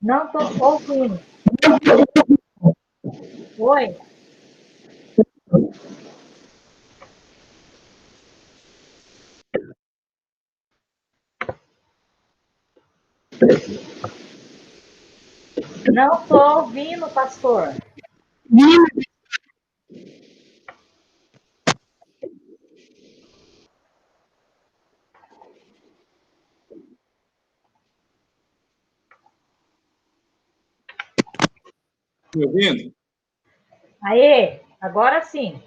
Não estou ouvindo. Oi? Não estou ouvindo, pastor. Me ouvindo? Aê, agora sim.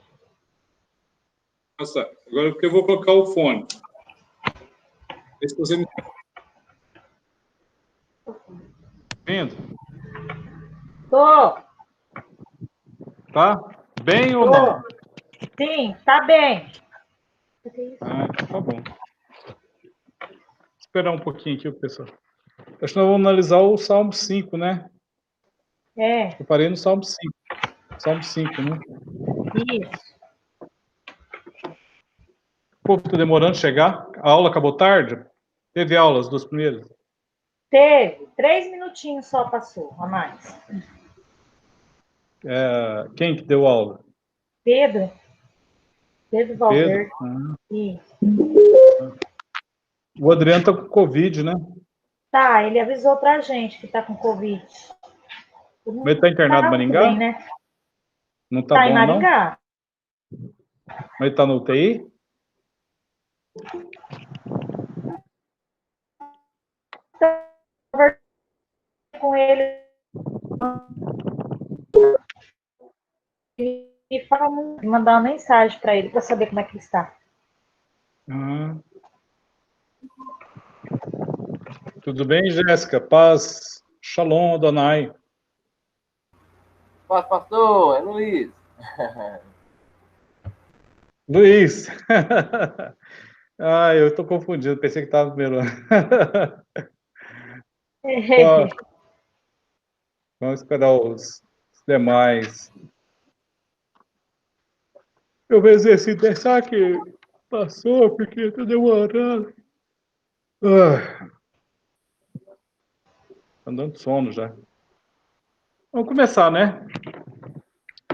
Nossa, agora porque eu vou colocar o fone. Vê se você me ouvindo. Tô, Tá? Bem ou tô. não? Sim, tá bem. Então tá bom. Vou esperar um pouquinho aqui, pessoal. Acho que nós vamos analisar o Salmo 5, né? É, Eu parei no Salmo 5. Salmo 5, né? isso. O povo está demorando a chegar. A aula acabou tarde? Teve aulas dos primeiros? Teve. 3 minutinhos só passou, a mais. Quem que deu aula? Pedro. Pedro Pedro? Valverde. Isso. O Adriano tá com Covid, né? Tá, ele avisou pra gente que tá com Covid. Mas ele Não tá internado em tá muito bem, Maringá? né? Não tá Tá em bom, não? Maringá. Mas ele tá no UTI? Com ele e fala, mandar uma mensagem para ele para saber como é que ele está. Ah. Tudo bem, Jéssica? Paz, Shalom, Adonai. Paz, pastor, é Luiz. Luiz. Eu estou confundido, pensei que estava no primeiro ano. Vamos esperar os demais. Eu vou exercer pensar que passou, porque está demorando. Tá dando sono já. Vamos começar, né?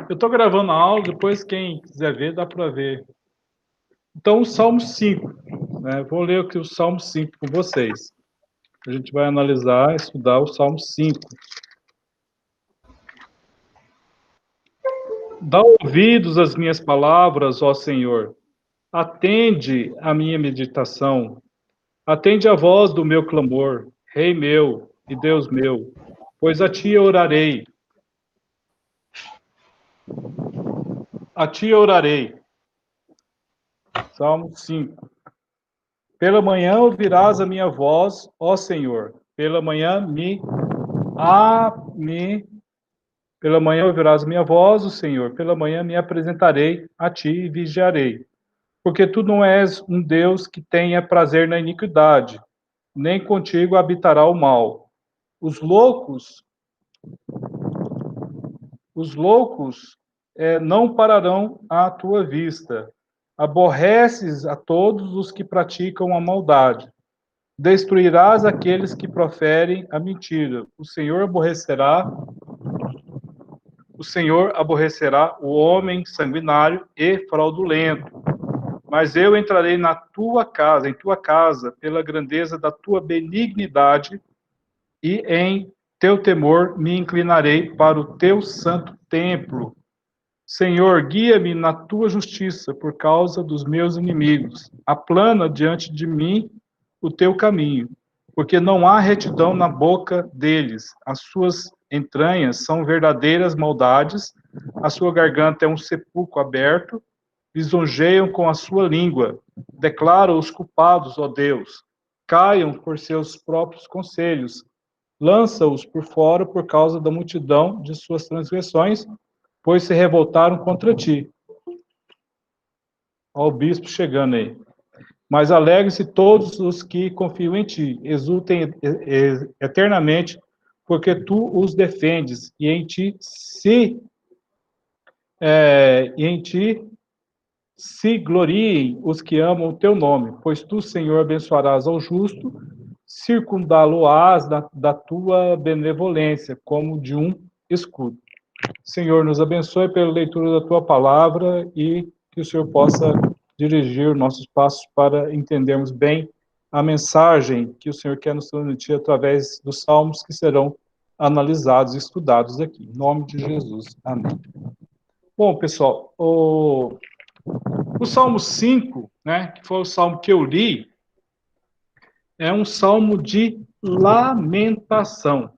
Eu estou gravando a aula, depois quem quiser ver, dá para ver. Então, o Salmo 5. Né? Vou ler aqui o Salmo 5 com vocês. A gente vai analisar, estudar o Salmo 5. Dá ouvidos às minhas palavras, ó Senhor. Atende a minha meditação. Atende a voz do meu clamor, Rei meu e Deus meu, pois a ti orarei. A ti orarei. Salmo 5. Pela manhã ouvirás a minha voz, ó Senhor. Pela manhã ouvirás a minha voz, ó Senhor. Pela manhã me apresentarei a ti e vigiarei. Porque tu não és um Deus que tenha prazer na iniquidade, nem contigo habitará o mal. Os loucos, não pararão à tua vista. Aborreces a todos os que praticam a maldade. Destruirás aqueles que proferem a mentira. O Senhor aborrecerá o homem sanguinário e fraudulento. Mas eu entrarei em tua casa, pela grandeza da tua benignidade, e em teu temor me inclinarei para o teu santo templo. Senhor, guia-me na tua justiça por causa dos meus inimigos. Aplana diante de mim o teu caminho, porque não há retidão na boca deles. As suas entranhas são verdadeiras maldades, a sua garganta é um sepulcro aberto, lisonjeiam com a sua língua. Declara os culpados, ó Deus. Caiam por seus próprios conselhos. Lança-os por fora por causa da multidão de suas transgressões, pois se revoltaram contra ti. Olha o bispo chegando aí. Mas alegrem-se todos os que confiam em ti, exultem eternamente, porque tu os defendes, e em ti se gloriem os que amam o teu nome, pois tu, Senhor, abençoarás ao justo, circundá-lo-ás da tua benevolência, como de um escudo. Senhor, nos abençoe pela leitura da tua palavra e que o Senhor possa dirigir nossos passos para entendermos bem a mensagem que o Senhor quer nos transmitir através dos salmos que serão analisados e estudados aqui. Em nome de Jesus. Amém. Bom, pessoal, o Salmo 5, né, que foi o salmo que eu li, é um salmo de lamentação,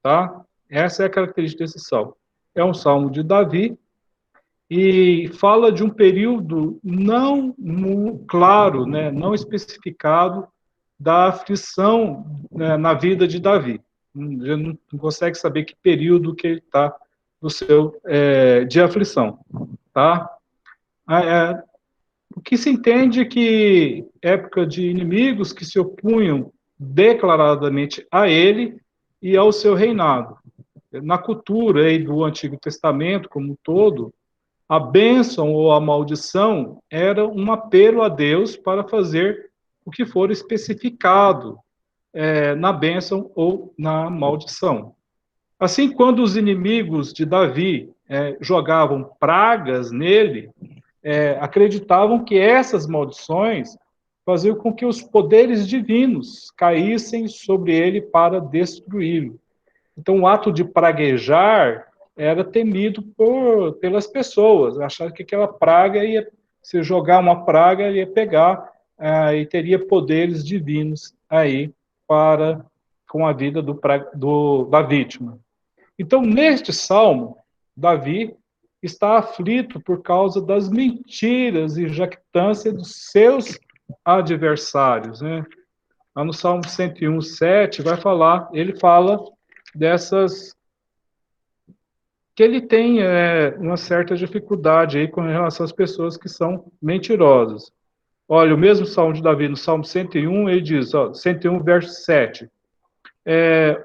tá? Essa é a característica desse salmo. É um salmo de Davi e fala de um período não claro, né, não especificado da aflição, né, na vida de Davi. Já não consegue saber que período que ele está no seu de aflição, tá? O que se entende é que época de inimigos que se opunham declaradamente a ele e ao seu reinado. Na cultura aí do Antigo Testamento como um todo, a bênção ou a maldição era um apelo a Deus para fazer o que for especificado na bênção ou na maldição. Assim, quando os inimigos de Davi jogavam pragas nele, acreditavam que essas maldições faziam com que os poderes divinos caíssem sobre ele para destruí-lo. Então, o ato de praguejar era temido pelas pessoas, achavam que aquela praga ia, se jogar uma praga, ia pegar e teria poderes divinos aí para com a vida da vítima. Então, neste salmo, Davi está aflito por causa das mentiras e jactância dos seus adversários, né? Lá no Salmo 101, 7, ele fala dessas que ele tem uma certa dificuldade aí com relação às pessoas que são mentirosas. Olha, o mesmo Salmo de Davi, no Salmo 101, ele diz, 101, verso 7,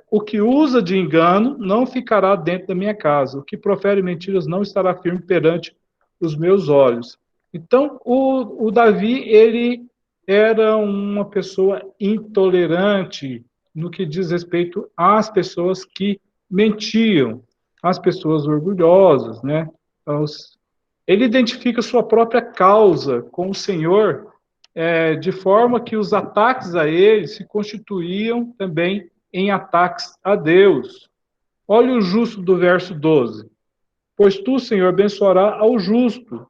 o que usa de engano não ficará dentro da minha casa, o que profere mentiras não estará firme perante os meus olhos. Então, o Davi, ele era uma pessoa intolerante no que diz respeito às pessoas que mentiam, às pessoas orgulhosas, né? Ele identifica sua própria causa com o Senhor, de forma que os ataques a ele se constituíam também em ataques a Deus. Olha o justo do verso 12. Pois tu, Senhor, abençoará ao justo,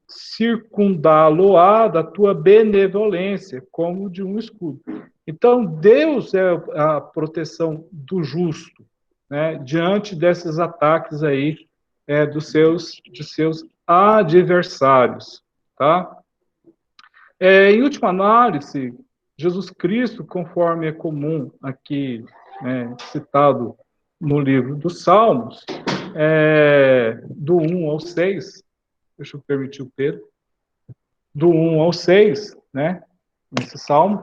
circundá-lo-á da tua benevolência, como de um escudo. Então, Deus é a proteção do justo, né, diante desses ataques aí de seus adversários, tá? Em última análise, Jesus Cristo, conforme é comum aqui, citado no livro dos Salmos, do 1 ao 6, deixa eu permitir o Pedro, do 1 ao 6, né, nesse Salmo,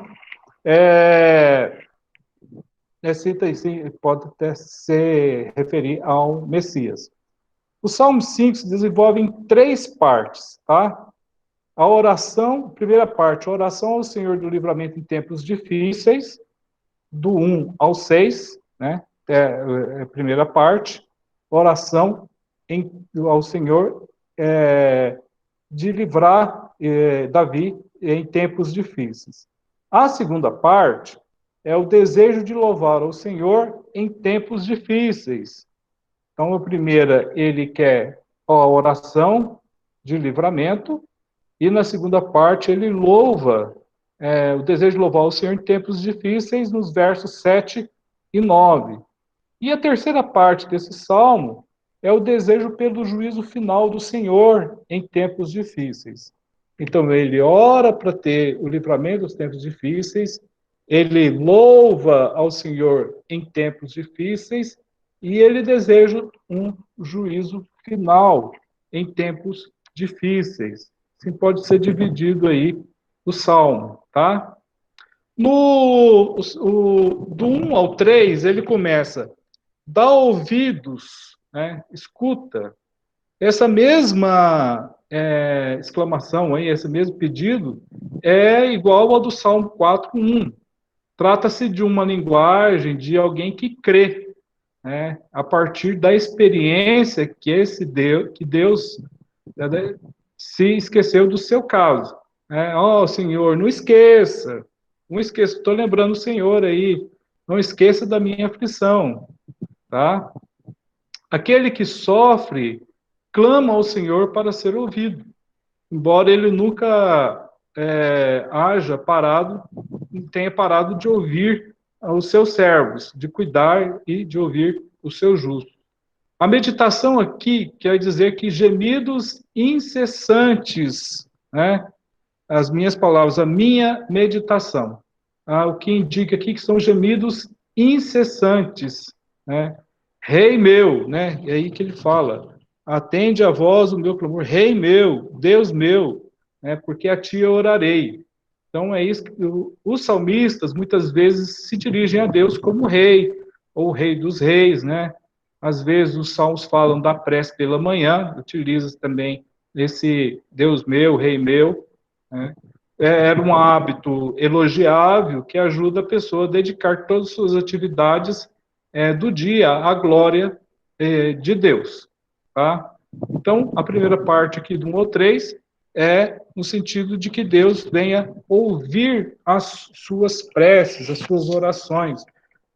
cita assim, pode até se referir ao Messias. O Salmo 5 se desenvolve em 3 partes, tá? A oração, primeira parte, a oração ao Senhor do livramento em tempos difíceis, do 1 ao 6, né? A primeira parte, oração ao Senhor de livrar Davi em tempos difíceis. A segunda parte é o desejo de louvar ao Senhor em tempos difíceis. Então, a primeira, ele quer a oração de livramento, e na segunda parte, ele louva, o desejo de louvar o Senhor em tempos difíceis, nos versos 7 e 9. E a terceira parte desse salmo é o desejo pelo juízo final do Senhor em tempos difíceis. Então, ele ora para ter o livramento dos tempos difíceis, ele louva ao Senhor em tempos difíceis, e ele deseja um juízo final em tempos difíceis. Assim pode ser dividido aí o salmo, tá? Do 1 ao 3, ele começa, dá ouvidos, né? Escuta. Essa mesma exclamação aí, esse mesmo pedido, é igual ao do Salmo 4:1. trata-se de uma linguagem de alguém que crê, né, a partir da experiência que Deus se esqueceu do seu caso. Ó, Senhor, não esqueça, estou lembrando o Senhor aí, não esqueça da minha aflição, tá? Aquele que sofre clama ao Senhor para ser ouvido, embora ele nunca tenha parado de ouvir os seus servos, de cuidar e de ouvir os seus justos. A meditação aqui quer dizer que gemidos incessantes, né? As minhas palavras, a minha meditação. O que indica aqui que são gemidos incessantes, né? Rei meu, né? É aí que ele fala, atende a voz o meu clamor, Rei meu, Deus meu, né? Porque a ti eu orarei. Então é isso que os salmistas muitas vezes se dirigem a Deus como rei, ou rei dos reis, né? Às vezes os salmos falam da prece pela manhã, utiliza também esse Deus meu, rei meu, né? Era um hábito elogiável que ajuda a pessoa a dedicar todas as suas atividades do dia à glória de Deus, tá? Então, a primeira parte aqui do 1 ao 3 é no sentido de que Deus venha ouvir as suas preces, as suas orações,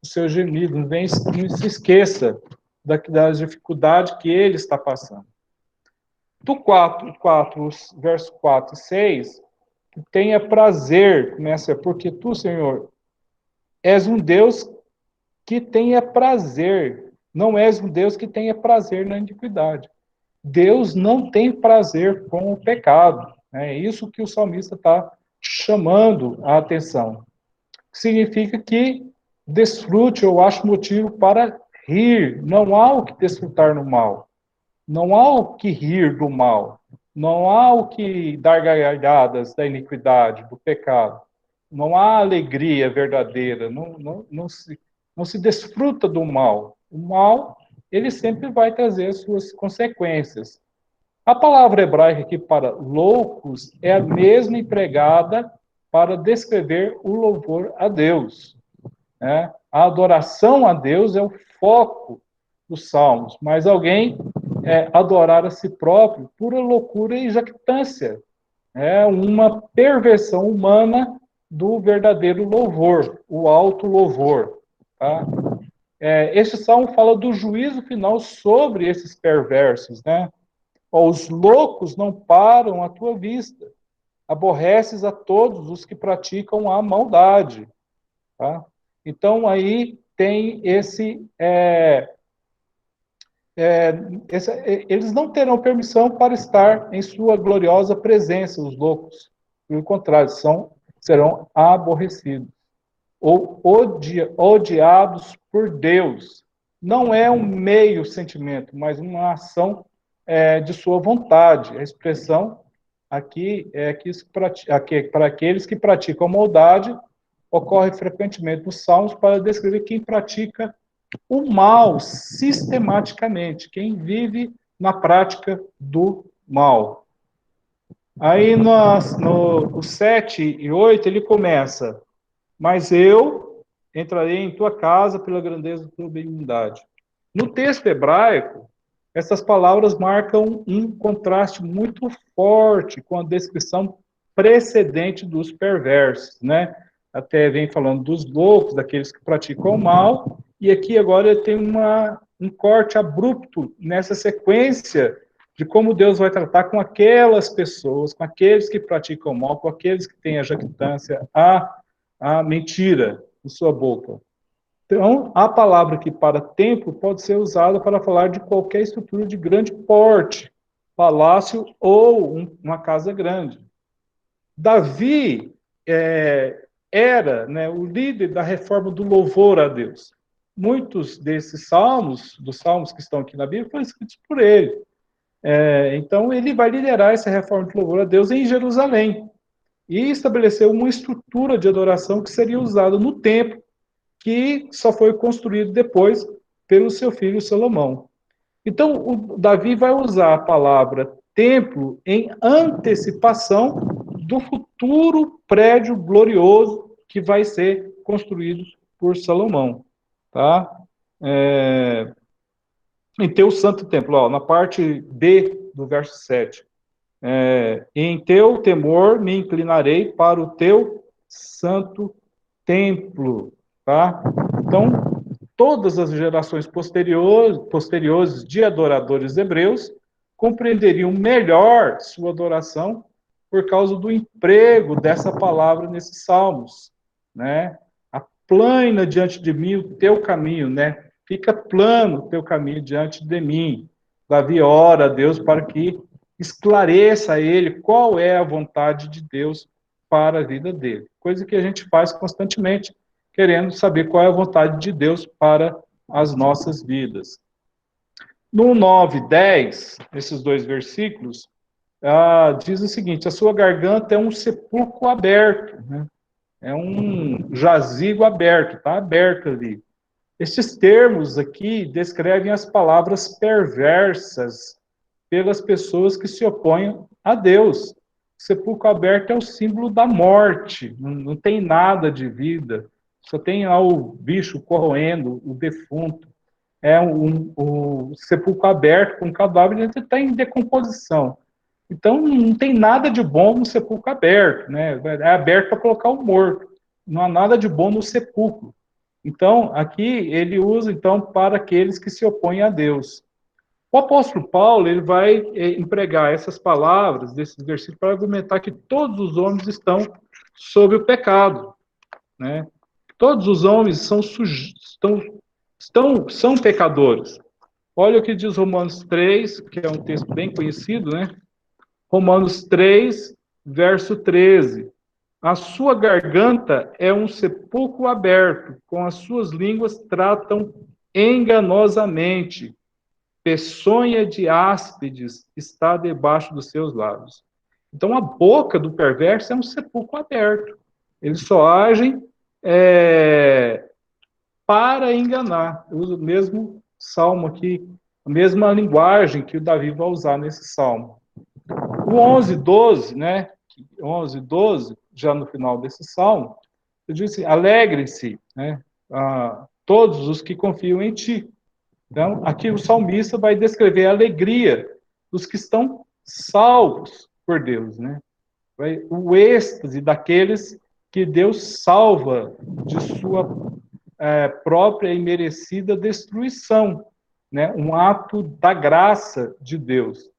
os seus gemidos, não se esqueça das dificuldades que ele está passando. Do 4, verso 4 e 6, que tenha prazer, começa, porque tu, Senhor, és um Deus que tenha prazer, não és um Deus que tenha prazer na iniquidade. Deus não tem prazer com o pecado. É isso que o salmista está chamando a atenção. Significa que desfrute ou ache motivo para rir. Não há o que desfrutar no mal. Não há o que rir do mal. Não há o que dar gargalhadas da iniquidade, do pecado. Não há alegria verdadeira. Não se desfruta do mal. O mal, ele sempre vai trazer as suas consequências. A palavra hebraica aqui para loucos é a mesma empregada para descrever o louvor a Deus, né? A adoração a Deus é o foco dos salmos, mas alguém adorar a si próprio, pura loucura e jactância. É uma perversão humana do verdadeiro louvor, o alto louvor. Tá? Este salmo fala do juízo final sobre esses perversos, né? Os loucos não param à tua vista. Aborreces a todos os que praticam a maldade. Tá? Então, aí tem eles não terão permissão para estar em sua gloriosa presença, os loucos. Pelo contrário, serão aborrecidos ou odiados por Deus. Não é um meio sentimento, mas uma ação de sua vontade. A expressão aqui é que para aqueles que praticam maldade, ocorre frequentemente nos Salmos para descrever quem pratica o mal sistematicamente, quem vive na prática do mal. Aí no 7 e 8 ele começa, mas eu entrarei em tua casa pela grandeza da tua benignidade. No texto hebraico, essas palavras marcam um contraste muito forte com a descrição precedente dos perversos, né? Até vem falando dos loucos, daqueles que praticam o mal, e aqui agora tem um corte abrupto nessa sequência de como Deus vai tratar com aquelas pessoas, com aqueles que praticam o mal, com aqueles que têm a jactância, a mentira em sua boca. Então, a palavra aqui para templo pode ser usada para falar de qualquer estrutura de grande porte, palácio ou uma casa grande. Davi era, né, o líder da reforma do louvor a Deus. Muitos desses salmos, dos salmos que estão aqui na Bíblia, foram escritos por ele. Então, ele vai liderar essa reforma do louvor a Deus em Jerusalém e estabeleceu uma estrutura de adoração que seria usada no templo, que só foi construído depois pelo seu filho Salomão. Então, o Davi vai usar a palavra templo em antecipação do futuro prédio glorioso que vai ser construídos por Salomão, tá? Em teu santo templo, ó, na parte B do verso 7. Em teu temor me inclinarei para o teu santo templo, tá? Então, todas as gerações posteriores de adoradores hebreus compreenderiam melhor sua adoração por causa do emprego dessa palavra nesses salmos, né? Aplana diante de mim o teu caminho, né? Fica plano o teu caminho diante de mim. Davi ora a Deus para que esclareça a ele qual é a vontade de Deus para a vida dele. Coisa que a gente faz constantemente, querendo saber qual é a vontade de Deus para as nossas vidas. No 9 e 10, esses dois versículos, diz o seguinte: a sua garganta é um sepulcro aberto, né? É um jazigo aberto, está aberto ali. Estes termos aqui descrevem as palavras perversas pelas pessoas que se opõem a Deus. O sepulcro aberto é o símbolo da morte, não tem nada de vida, só tem lá o bicho corroendo, o defunto. É o sepulcro aberto com cadáver, ele está em decomposição. Então, não tem nada de bom no sepulcro aberto, né? É aberto para colocar o morto. Não há nada de bom no sepulcro. Então, aqui ele usa então para aqueles que se opõem a Deus. O apóstolo Paulo ele vai empregar essas palavras desses versículos para argumentar que todos os homens estão sob o pecado, né? Todos os homens são pecadores. Olha o que diz Romanos 3, que é um texto bem conhecido, né? Romanos 3, verso 13. A sua garganta é um sepulcro aberto, com as suas línguas tratam enganosamente. Peçonha de áspides está debaixo dos seus lábios. Então, a boca do perverso é um sepulcro aberto. Eles só agem para enganar. Eu uso o mesmo salmo aqui, a mesma linguagem que o Davi vai usar nesse salmo. O 11, 12, né? 11, 12, já no final desse salmo, eu disse: alegrem-se, né? Todos os que confiam em ti. Então, aqui o salmista vai descrever a alegria dos que estão salvos por Deus, né? O êxtase daqueles que Deus salva de sua própria e merecida destruição, né? Um ato da graça de Deus.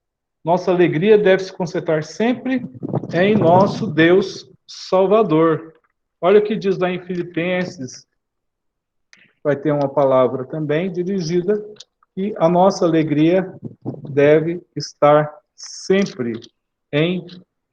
Nossa alegria deve se concentrar sempre em nosso Deus Salvador. Olha o que diz lá em Filipenses, vai ter uma palavra também dirigida, que a nossa alegria deve estar sempre em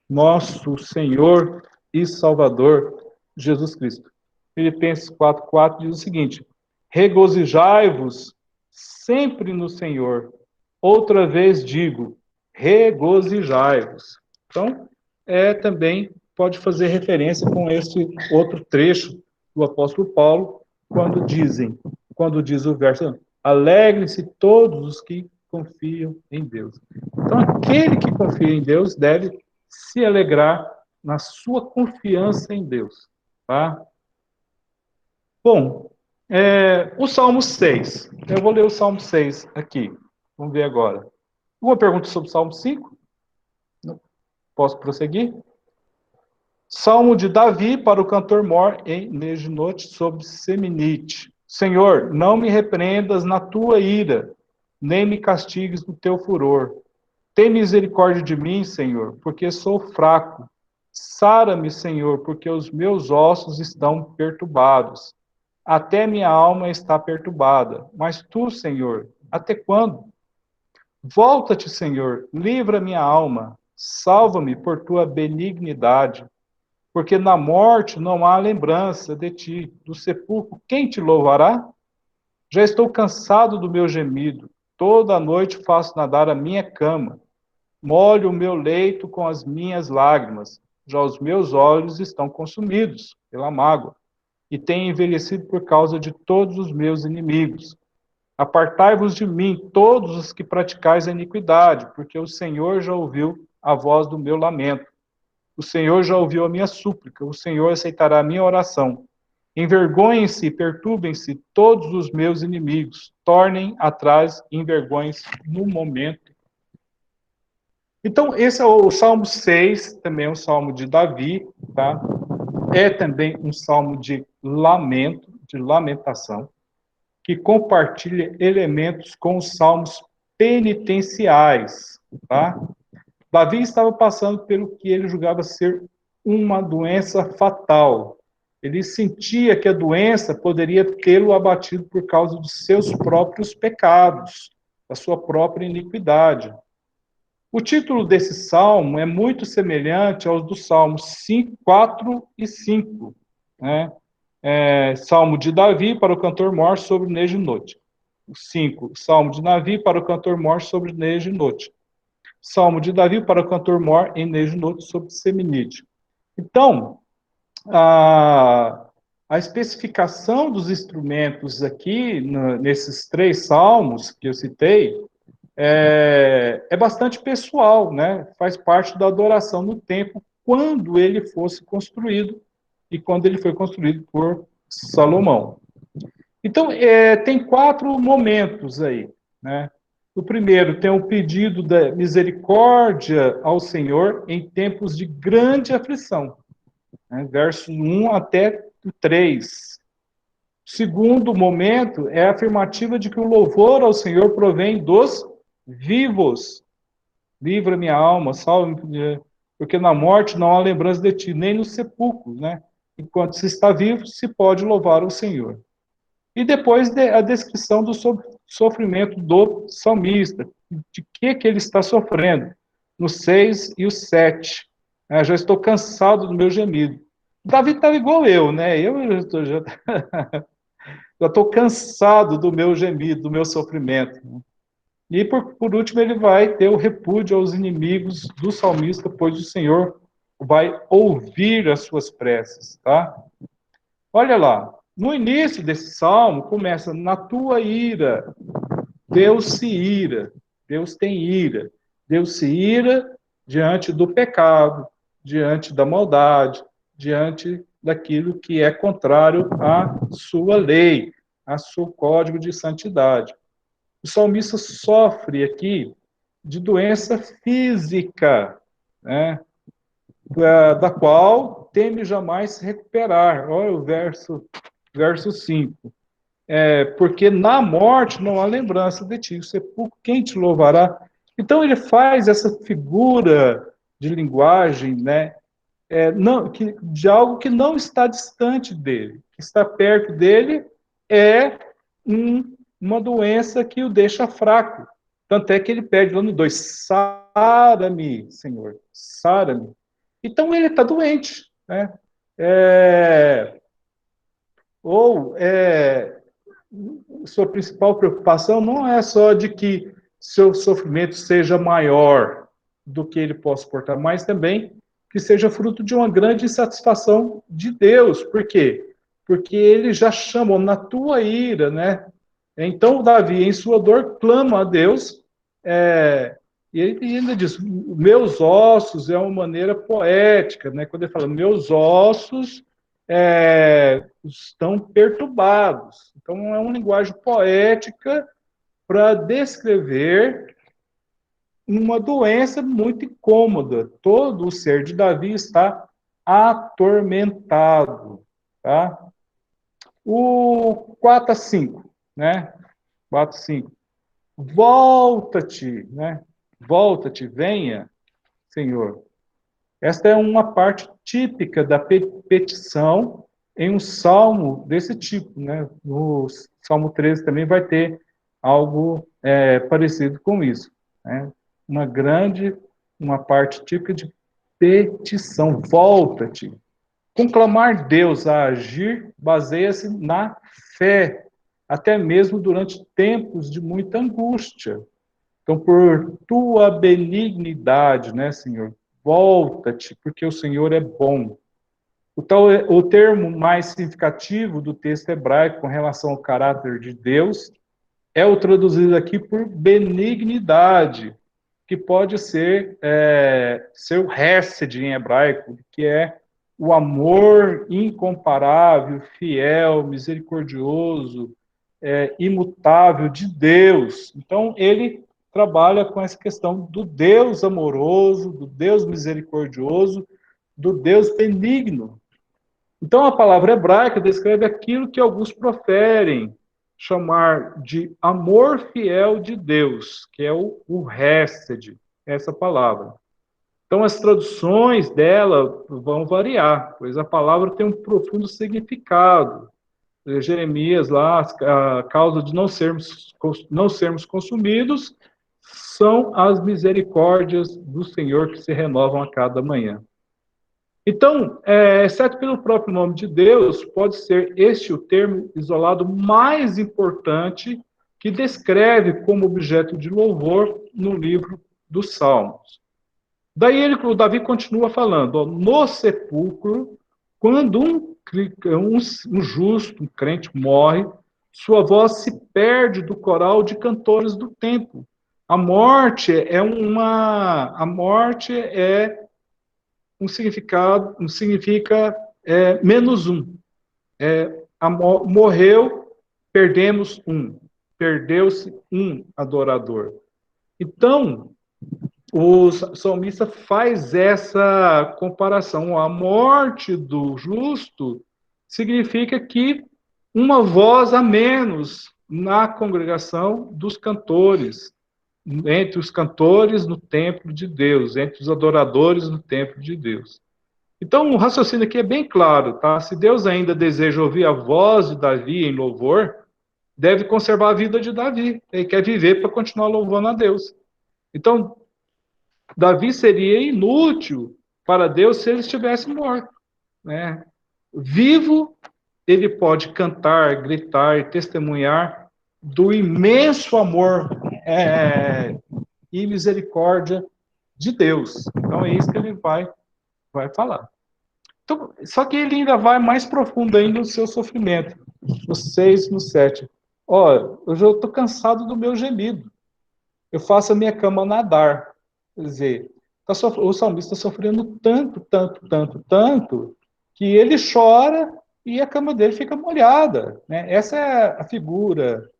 nosso Senhor e Salvador Jesus Cristo. Filipenses 4:4 diz o seguinte: regozijai-vos sempre no Senhor. Outra vez digo, regozijai-vos. Então, também pode fazer referência com esse outro trecho do apóstolo Paulo, quando diz o verso: alegrem-se todos os que confiam em Deus. Então, aquele que confia em Deus deve se alegrar na sua confiança em Deus, tá? Bom, o Salmo 6. Eu vou ler o Salmo 6 aqui. Vamos ver agora. Uma pergunta sobre o Salmo 5? Posso prosseguir? Salmo de Davi para o cantor mor em Neginote sobre Seminite. Senhor, não me repreendas na tua ira, nem me castigues no teu furor. Tem misericórdia de mim, Senhor, porque sou fraco. Sara-me, Senhor, porque os meus ossos estão perturbados. Até minha alma está perturbada. Mas tu, Senhor, até quando? Volta-te, Senhor, livra minha alma. Salva-me por tua benignidade. Porque na morte não há lembrança de ti. Do sepulcro, quem te louvará? Já estou cansado do meu gemido. Toda noite faço nadar a minha cama. Molho o meu leito com as minhas lágrimas. Já os meus olhos estão consumidos pela mágoa. E tenho envelhecido por causa de todos os meus inimigos. Apartai-vos de mim, todos os que praticais a iniquidade, porque o Senhor já ouviu a voz do meu lamento. O Senhor já ouviu a minha súplica, o Senhor aceitará a minha oração. Envergonhem-se e perturbem-se todos os meus inimigos, tornem atrás e envergonhem-se no momento. Então, esse é o Salmo 6, também é um salmo de Davi, tá? É também um salmo de lamento, de lamentação, que compartilha elementos com os salmos penitenciais, tá? Davi estava passando pelo que ele julgava ser uma doença fatal. Ele sentia que a doença poderia tê-lo abatido por causa dos seus próprios pecados, da sua própria iniquidade. O título desse salmo é muito semelhante aos dos salmos 5, 4 e 5, né? Salmo de Davi para o cantor-mor sobre Nejo e Noite. 5, Salmo de Davi para o cantor-mor sobre Nejo e Noite. Salmo de Davi para o cantor-mor em Nejo e Noite sobre Seminídeo. Então, a especificação dos instrumentos aqui, nesses 3 salmos que eu citei, é bastante pessoal, né? Faz parte da adoração no templo, quando ele fosse construído, e quando ele foi construído por Salomão. Então, tem 4 momentos aí, né? O primeiro tem o pedido da misericórdia ao Senhor em tempos de grande aflição, né? Versos 1 até 3. O segundo momento é a afirmativa de que o louvor ao Senhor provém dos vivos. Livra minha alma, salve-me, porque na morte não há lembrança de ti, nem no sepulcro, né? Enquanto se está vivo, se pode louvar o Senhor. E depois a descrição do sofrimento do salmista, de que ele está sofrendo, no 6 e o 7. Já estou cansado do meu gemido. Davi estava igual eu, né? Eu já estou cansado do meu gemido, do meu sofrimento. E por último, ele vai ter o repúdio aos inimigos do salmista, pois o Senhor vai ouvir as suas preces, tá? Olha lá, no início desse salmo começa: na tua ira, Deus se ira, Deus tem ira, Deus se ira diante do pecado, diante da maldade, diante daquilo que é contrário à sua lei, a seu código de santidade. O salmista sofre aqui de doença física, né, da qual teme jamais se recuperar. Olha o verso 5. Porque na morte não há lembrança de ti, o sepulcro quem te louvará? Então ele faz essa figura de linguagem, né, de algo que não está distante dele, que está perto dele, é uma doença que o deixa fraco. Tanto é que ele pede lá no 2, sara-me, Senhor, sara-me. Então ele está doente, né? Sua principal preocupação não é só de que seu sofrimento seja maior do que ele possa suportar, mas também que seja fruto de uma grande insatisfação de Deus. Por quê? Porque ele já chamou na tua ira, né? Então, Davi, em sua dor, clama a Deus, e ele ainda diz, meus ossos, é uma maneira poética, né? Quando ele fala, meus ossos estão perturbados. Então, é uma linguagem poética para descrever uma doença muito incômoda. Todo o ser de Davi está atormentado. Tá? O 4 a 5, né? 4 a 5. Volta-te, né? Volta-te, venha, Senhor. Esta é uma parte típica da petição em um salmo desse tipo, né? No Salmo 13 também vai ter algo parecido com isso, né? Uma parte típica de petição. Volta-te. Conclamar Deus a agir baseia-se na fé, até mesmo durante tempos de muita angústia. Então, por tua benignidade, né, Senhor, volta-te, porque o Senhor é bom. O termo mais significativo do texto hebraico com relação ao caráter de Deus é o traduzido aqui por benignidade, que pode ser seu hesed em hebraico, que é o amor incomparável, fiel, misericordioso, imutável de Deus. Então, ele trabalha com essa questão do Deus amoroso, do Deus misericordioso, do Deus benigno. Então, a palavra hebraica descreve aquilo que alguns proferem chamar de amor fiel de Deus, que é o Hesed, essa palavra. Então, as traduções dela vão variar, pois a palavra tem um profundo significado. Jeremias, lá, a causa de não sermos consumidos são as misericórdias do Senhor que se renovam a cada manhã. Então, exceto pelo próprio nome de Deus, pode ser este o termo isolado mais importante que descreve como objeto de louvor no livro dos Salmos. Daí o Davi continua falando, ó, no sepulcro, quando um justo, um crente morre, sua voz se perde do coral de cantores do templo. A morte é significa menos um. Morreu, perdemos um. Perdeu-se um adorador. Então, o salmista faz essa comparação. A morte do justo significa que uma voz a menos na congregação dos cantores, entre os cantores no templo de Deus, entre os adoradores no templo de Deus. Então, o raciocínio aqui é bem claro, tá? Se Deus ainda deseja ouvir a voz de Davi em louvor, deve conservar a vida de Davi. Ele quer viver para continuar louvando a Deus. Então, Davi seria inútil para Deus se ele estivesse morto, né? Vivo, ele pode cantar, gritar e testemunhar do imenso amor e misericórdia de Deus. Então é isso que ele vai falar. Então, só que ele ainda vai mais profundo ainda no seu sofrimento. No 6, no 7. Olha, hoje eu estou cansado do meu gemido. Eu faço a minha cama nadar. Quer dizer, o salmista está sofrendo tanto, que ele chora e a cama dele fica molhada. Né? Essa é a figura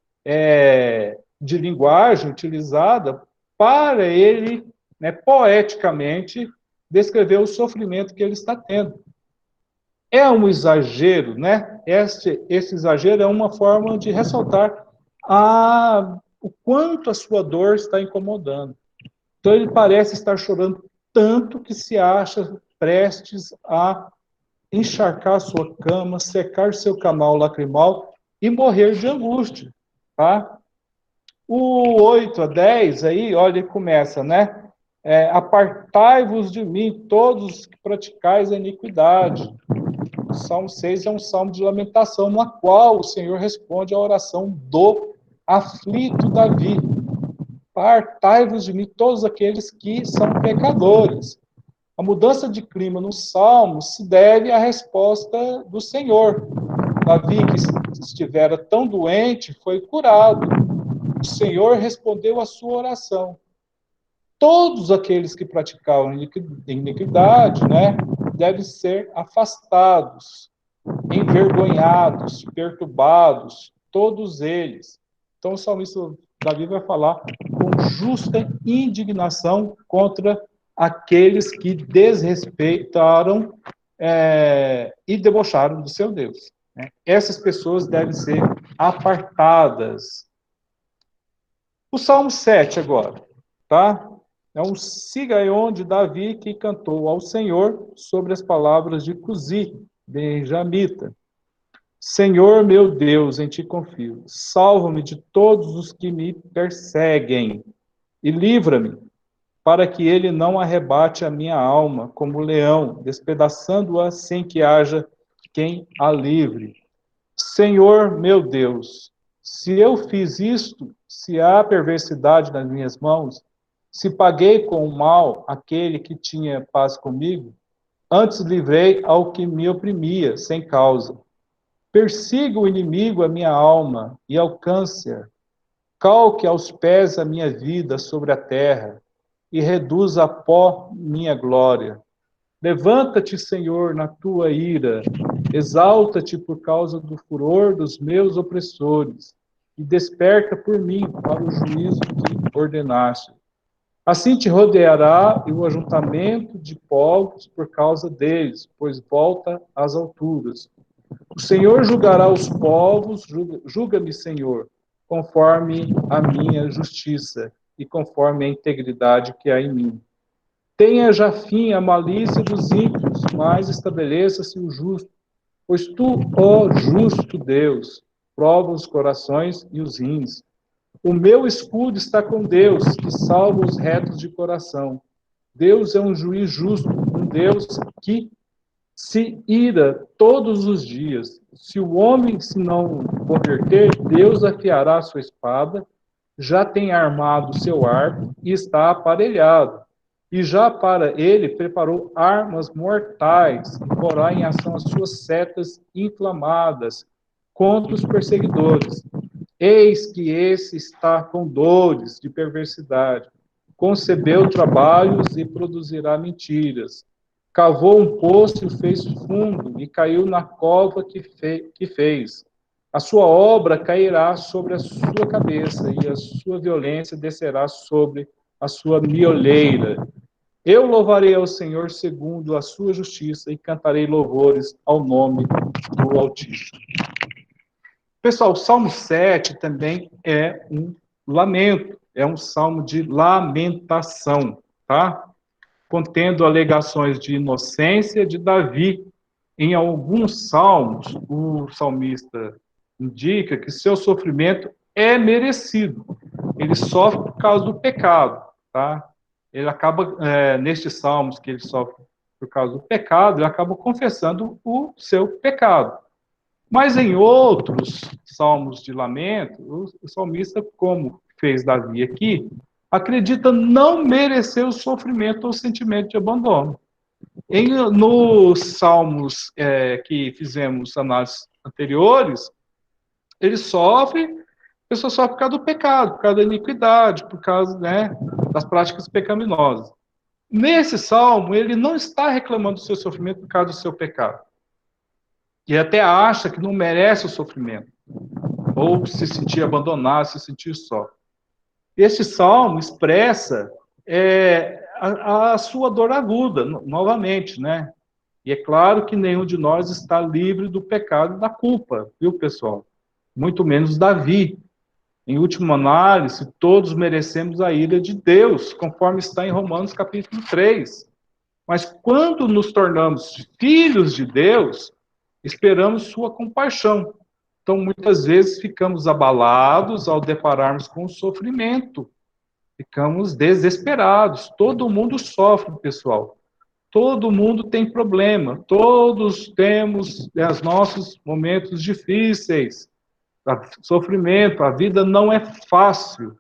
de linguagem utilizada para ele, né, poeticamente, descrever o sofrimento que ele está tendo. É um exagero, né? Esse exagero é uma forma de ressaltar o quanto a sua dor está incomodando. Então ele parece estar chorando tanto que se acha prestes a encharcar sua cama, secar seu canal lacrimal e morrer de angústia, tá? O 8 a 10 aí, olha, ele começa, né? Apartai-vos de mim, todos que praticais a iniquidade. O Salmo 6 é um salmo de lamentação, no qual o Senhor responde à oração do aflito Davi. Apartai-vos de mim, todos aqueles que são pecadores. A mudança de clima no Salmo se deve à resposta do Senhor. Davi, que estivera tão doente, foi curado. O Senhor respondeu à sua oração. Todos aqueles que praticavam iniquidade, né, devem ser afastados, envergonhados, perturbados, todos eles. Então, o salmista Davi vai falar com justa indignação contra aqueles que desrespeitaram e debocharam do seu Deus. Né? Essas pessoas devem ser apartadas. O Salmo 7 agora, tá? É um sigaion de Davi que cantou ao Senhor sobre as palavras de Cusi, benjamita. Senhor meu Deus, em ti confio. Salva-me de todos os que me perseguem e livra-me, para que ele não arrebate a minha alma como leão, despedaçando-a sem que haja quem a livre. Senhor meu Deus, se eu fiz isto, se há perversidade nas minhas mãos, se paguei com o mal aquele que tinha paz comigo, antes livrei ao que me oprimia, sem causa. Persiga o inimigo a minha alma e alcance-a. Calque aos pés a minha vida sobre a terra e reduza a pó minha glória. Levanta-te, Senhor, na tua ira, exalta-te por causa do furor dos meus opressores, e desperta por mim para o juízo que ordenaste. Assim te rodeará o ajuntamento de povos por causa deles, pois volta às alturas. O Senhor julgará os povos, julga-me, Senhor, conforme a minha justiça e conforme a integridade que há em mim. Tenha já fim a malícia dos ímpios, mas estabeleça-se o justo. Pois tu, ó justo Deus, prova os corações e os rins. O meu escudo está com Deus, que salva os retos de coração. Deus é um juiz justo, um Deus que se ira todos os dias. Se o homem se não converter, Deus afiará a sua espada, já tem armado o seu arco e está aparelhado. E já para ele preparou armas mortais e porá em ação as suas setas inflamadas contra os perseguidores. Eis que esse está com dores de perversidade. Concebeu trabalhos e produzirá mentiras. Cavou um poço e o fez fundo, e caiu na cova que fez. A sua obra cairá sobre a sua cabeça, e a sua violência descerá sobre a sua miolheira. Eu louvarei ao Senhor segundo a sua justiça, e cantarei louvores ao nome do Altíssimo. Pessoal, o Salmo 7 também é um lamento, é um salmo de lamentação, tá? Contendo alegações de inocência de Davi. Em alguns salmos, o salmista indica que seu sofrimento é merecido. Ele sofre por causa do pecado, tá? Ele acaba, nestes salmos que ele sofre por causa do pecado, ele acaba confessando o seu pecado. Mas em outros salmos de lamento, o salmista, como fez Davi aqui, acredita não merecer o sofrimento ou o sentimento de abandono. Nos salmos que fizemos análises anteriores, ele sofre, a pessoa sofre por causa do pecado, por causa da iniquidade, por causa, né, das práticas pecaminosas. Nesse salmo, ele não está reclamando do seu sofrimento por causa do seu pecado. E até acha que não merece o sofrimento, ou se sentir abandonado, se sentir só. Este salmo expressa a sua dor aguda, novamente, né? E é claro que nenhum de nós está livre do pecado e da culpa, viu, pessoal? Muito menos Davi. Em última análise, todos merecemos a ira de Deus, conforme está em Romanos capítulo 3. Mas quando nos tornamos filhos de Deus, esperamos sua compaixão. Então, muitas vezes, ficamos abalados ao depararmos com o sofrimento. Ficamos desesperados. Todo mundo sofre, pessoal. Todo mundo tem problema. Todos temos os nossos momentos difíceis. Sofrimento. A vida não é fácil.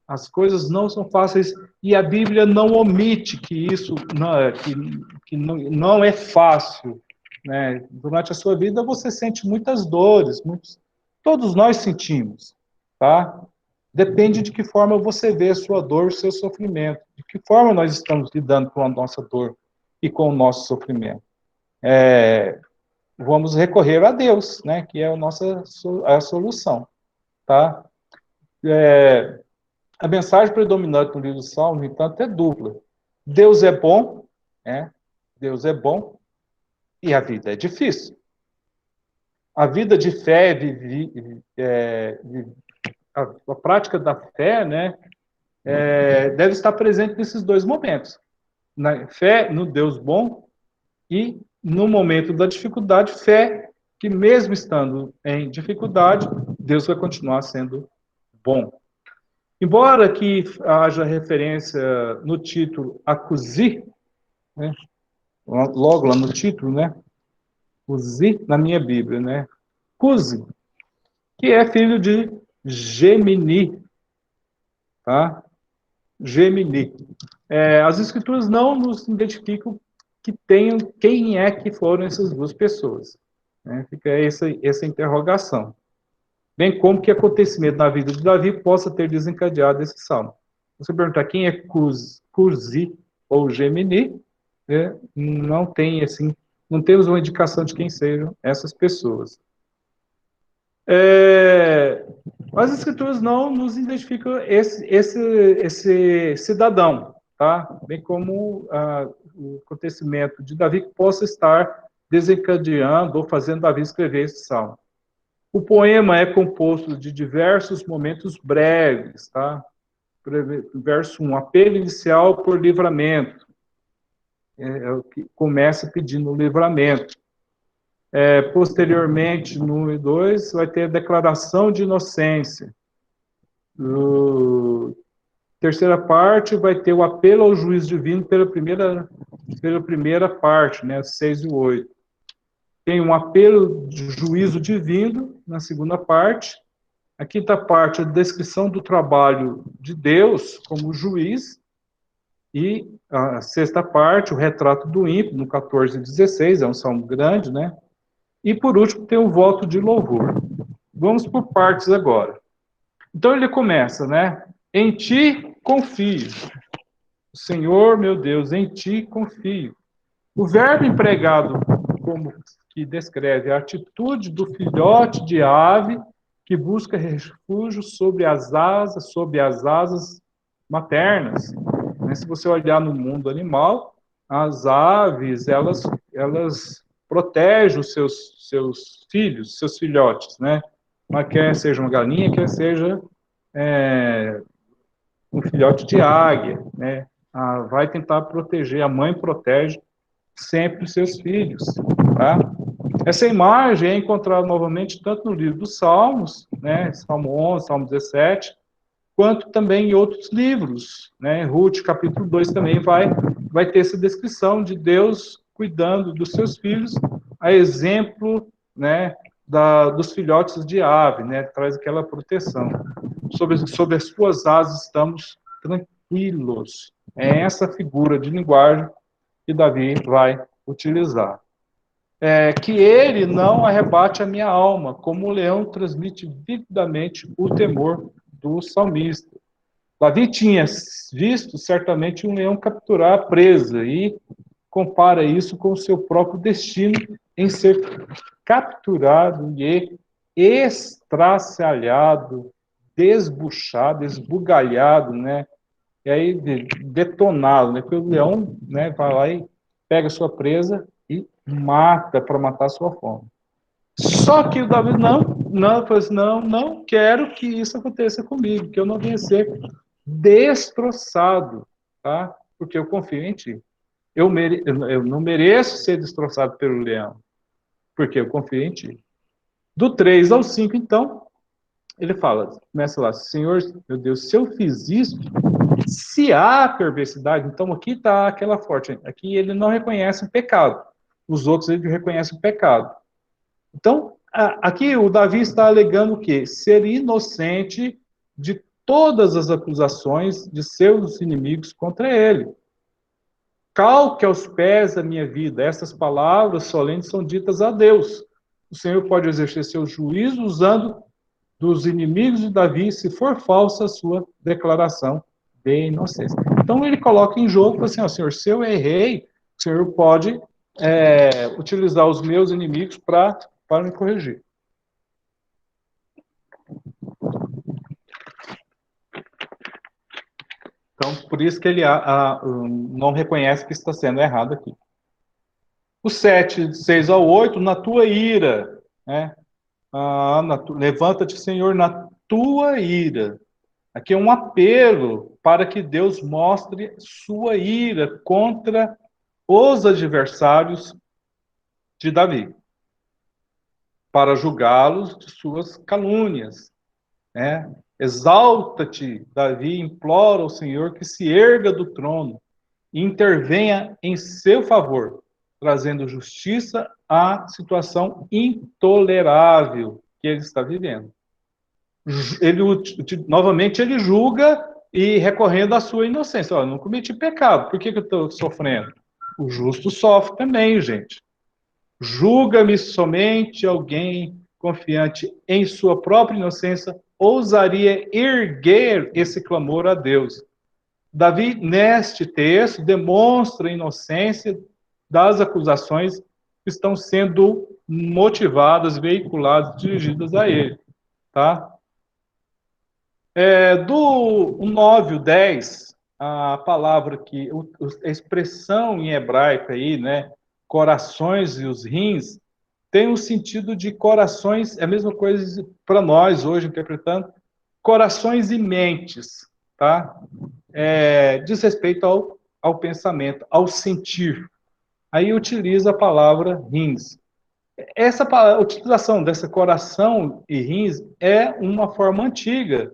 As coisas não são fáceis. E a Bíblia não omite que isso não é fácil. Né? Durante a sua vida você sente muitas dores, todos nós sentimos, tá? Depende de que forma você vê a sua dor, o seu sofrimento, de que forma nós estamos lidando com a nossa dor e com o nosso sofrimento. Vamos recorrer a Deus, né? Que é a solução, tá? A mensagem predominante no livro do Salmo, no entanto, é dupla. Deus é bom, né? Deus é bom, e a vida é difícil. A vida de fé, a prática da fé, né, deve estar presente nesses dois momentos. Na fé no Deus bom e, no momento da dificuldade, fé que, mesmo estando em dificuldade, Deus vai continuar sendo bom. Embora que haja referência no título a Cusi, né, logo lá no título, né, Cusi, na minha Bíblia, né, Cusi, que é filho de Gemini, tá? Gemini. As escrituras não nos identificam quem é que foram essas duas pessoas. Né? Fica essa interrogação. Bem como que acontecimento na vida de Davi possa ter desencadeado esse salmo. Você perguntar quem é Cusi ou Gemini, não tem, assim, não temos uma indicação de quem sejam essas pessoas. As escrituras não nos identificam esse cidadão, tá? Bem como o acontecimento de Davi que possa estar desencadeando ou fazendo Davi escrever esse salmo. O poema é composto de diversos momentos breves, tá? Verso 1, apelo inicial por livramento. É o que começa pedindo livramento. Posteriormente, no 1 e 2, vai ter a declaração de inocência. Terceira parte vai ter o apelo ao juízo divino pela primeira parte, né, 6 e 8. Tem um apelo de juízo divino na segunda parte. A quinta parte, a descrição do trabalho de Deus como juiz. E a sexta parte, o retrato do ímpio, no 14 e 16, é um salmo grande, né? E por último, tem o voto de louvor. Vamos por partes agora. Então ele começa, né? Em ti confio. Senhor, meu Deus, em ti confio. O verbo empregado como que descreve a atitude do filhote de ave que busca refúgio sob as asas maternas. Se você olhar no mundo animal, as aves, elas protegem os seus filhos, seus filhotes, né? Mas quer seja uma galinha, quer seja um filhote de águia, né? Vai tentar proteger, a mãe protege sempre os seus filhos, tá? Essa imagem é encontrada novamente tanto no livro dos Salmos, né? Salmo 11, Salmo 17, quanto também em outros livros, né? Ruth, capítulo 2, também vai ter essa descrição de Deus cuidando dos seus filhos, a exemplo, né, dos filhotes de ave, né? Traz aquela proteção. Sobre as suas asas estamos tranquilos. É essa figura de linguagem que Davi vai utilizar. Que ele não arrebate a minha alma, como o leão transmite vividamente o temor do salmista. Davi tinha visto certamente um leão capturar a presa e compara isso com o seu próprio destino em ser capturado e estraçalhado, desbuchado, esbugalhado, né? E aí detonado, né? Porque o leão, né, vai lá e pega a sua presa e mata para matar a sua fome. Só que o Davi falou assim, não quero que isso aconteça comigo, que eu não venha ser destroçado, tá? Porque eu confio em ti. Eu não mereço ser destroçado pelo leão, porque eu confio em ti. Do 3 ao 5, então, ele fala, começa lá, Senhor, meu Deus, se eu fiz isso, se há perversidade, então aqui está aquela forte, aqui ele não reconhece o pecado, os outros ele reconhece o pecado. Então, aqui o Davi está alegando o quê? Ser inocente de todas as acusações de seus inimigos contra ele. Calque aos pés a minha vida. Essas palavras solentes são ditas a Deus. O Senhor pode exercer seu juízo usando dos inimigos de Davi, se for falsa a sua declaração de inocência. Então ele coloca em jogo, assim, ó, Senhor, se eu errei, o Senhor pode utilizar os meus inimigos para me corrigir. Então, por isso que ele não reconhece que está sendo errado aqui. O 7, 6 ao 8, na tua ira, né? Levanta-te, Senhor, na tua ira. Aqui é um apelo para que Deus mostre sua ira contra os adversários de Davi, para julgá-los de suas calúnias, né? Exalta-te, Davi implora ao Senhor que se erga do trono e intervenha em seu favor, trazendo justiça à situação intolerável que ele está vivendo. Novamente ele julga e recorrendo à sua inocência. Eu não cometi pecado, por que eu estou sofrendo? O justo sofre também, gente. Julga-me somente alguém confiante em sua própria inocência ousaria erguer esse clamor a Deus. Davi, neste texto, demonstra a inocência das acusações que estão sendo motivadas, veiculadas, dirigidas a ele. Tá? Do 9 ao 10, a palavra que, a expressão em hebraico aí, né, corações e os rins, tem um sentido de corações, é a mesma coisa para nós hoje, interpretando, corações e mentes, tá? Diz respeito ao pensamento, ao sentir. Aí utiliza a palavra rins. A utilização dessa coração e rins é uma forma antiga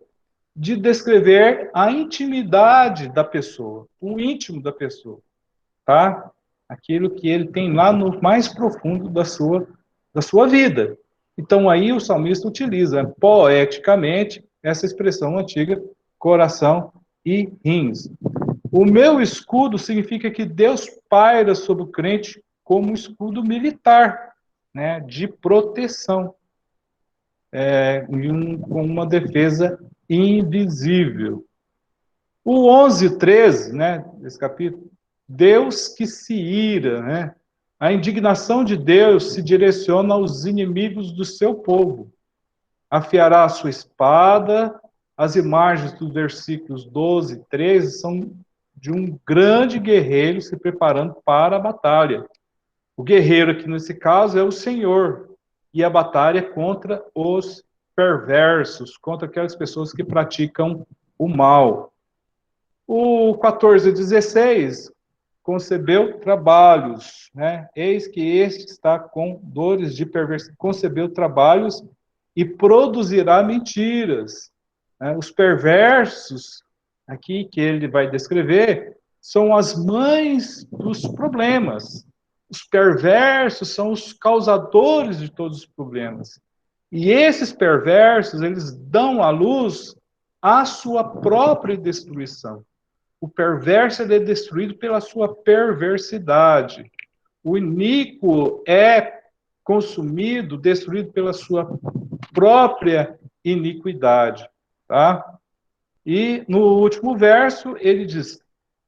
de descrever a intimidade da pessoa, o íntimo da pessoa, tá? Aquilo que ele tem lá no mais profundo da sua vida. Então aí o salmista utiliza poeticamente essa expressão antiga, coração e rins. O meu escudo significa que Deus paira sobre o crente como um escudo militar, né, de proteção, com uma defesa invisível. O 11, 13, né, desse capítulo, Deus que se ira, né? A indignação de Deus se direciona aos inimigos do seu povo. Afiará a sua espada. As imagens dos versículos 12 e 13 são de um grande guerreiro se preparando para a batalha. O guerreiro aqui nesse caso é o Senhor, e a batalha é contra os perversos, contra aquelas pessoas que praticam o mal. O 14 e 16 concebeu trabalhos, né? Eis que este está com dores de perversidade, concebeu trabalhos e produzirá mentiras. Os perversos, aqui que ele vai descrever, são as mães dos problemas. Os perversos são os causadores de todos os problemas. E esses perversos, eles dão à luz a sua própria destruição. O perverso é destruído pela sua perversidade. O iníquo é consumido, destruído pela sua própria iniquidade. Tá? E no último verso, ele diz: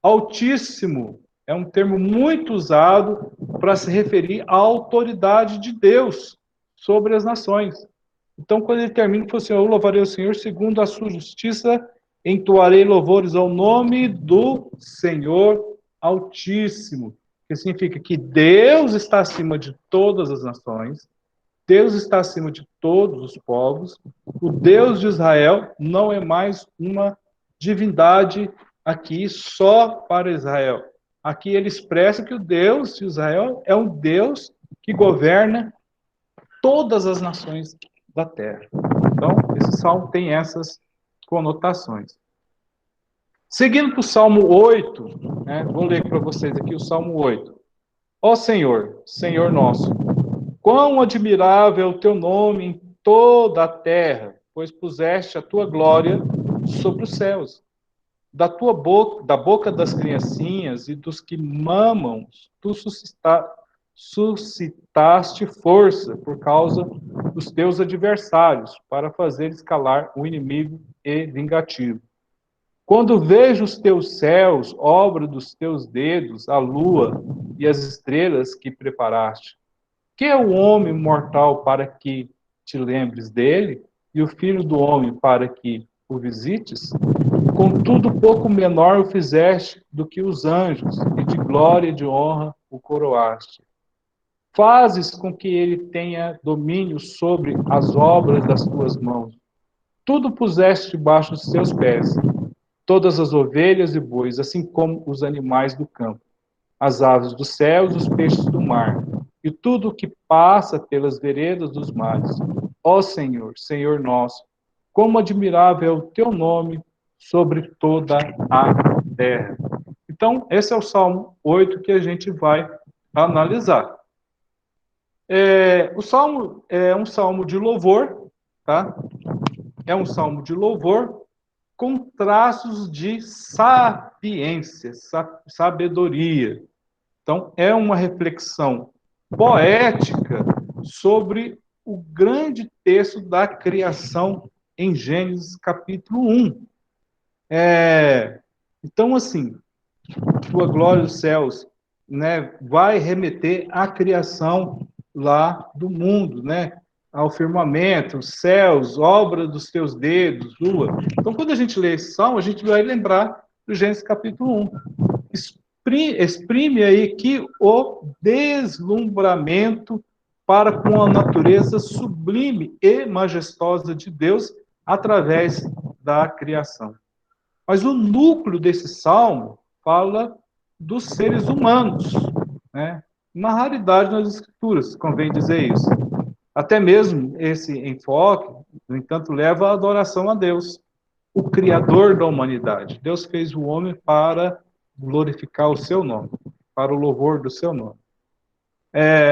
Altíssimo é um termo muito usado para se referir à autoridade de Deus sobre as nações. Então, quando ele termina, ele falou assim: Eu louvarei o Senhor segundo a sua justiça, entoarei louvores ao nome do Senhor Altíssimo. Que significa que Deus está acima de todas as nações, Deus está acima de todos os povos. O Deus de Israel não é mais uma divindade aqui só para Israel. Aqui ele expressa que o Deus de Israel é um Deus que governa todas as nações da terra. Então, esse salmo tem essas conotações. Seguindo para o Salmo 8, né, vou ler para vocês aqui o Salmo 8. Ó Senhor, Senhor nosso, quão admirável é o teu nome em toda a terra, pois puseste a tua glória sobre os céus. Da tua boca, da boca das criancinhas e dos que mamam, tu suscitaste força por causa dos teus adversários, para fazeres calar o inimigo e vingativo. Quando vejo os teus céus, obra dos teus dedos, a lua e as estrelas que preparaste, que é o homem mortal para que te lembres dele, e o filho do homem para que o visites? Contudo, pouco menor o fizeste do que os anjos, e de glória e de honra o coroaste. Fazes com que ele tenha domínio sobre as obras das tuas mãos. Tudo puseste debaixo dos seus pés, todas as ovelhas e bois, assim como os animais do campo, as aves dos céus, os peixes do mar, e tudo o que passa pelas veredas dos mares. Ó Senhor, Senhor nosso, como admirável é o teu nome sobre toda a terra. Então, esse é o Salmo 8 que a gente vai analisar. O Salmo é um salmo de louvor, tá? É um salmo de louvor com traços de sapiência, sabedoria. Então, é uma reflexão poética sobre o grande texto da criação em Gênesis capítulo 1. Então, assim, tua glória dos céus, né, vai remeter à criação lá do mundo, né, ao firmamento, os céus, obra dos teus dedos, lua. Então, quando a gente lê esse salmo, a gente vai lembrar do Gênesis capítulo 1. Exprime aí que o deslumbramento para com a natureza sublime e majestosa de Deus através da criação. Mas o núcleo desse salmo fala dos seres humanos, né? Uma raridade nas escrituras, convém dizer isso. Até mesmo esse enfoque, no entanto, leva à adoração a Deus, o Criador da humanidade. Deus fez o homem para glorificar o seu nome, para o louvor do seu nome.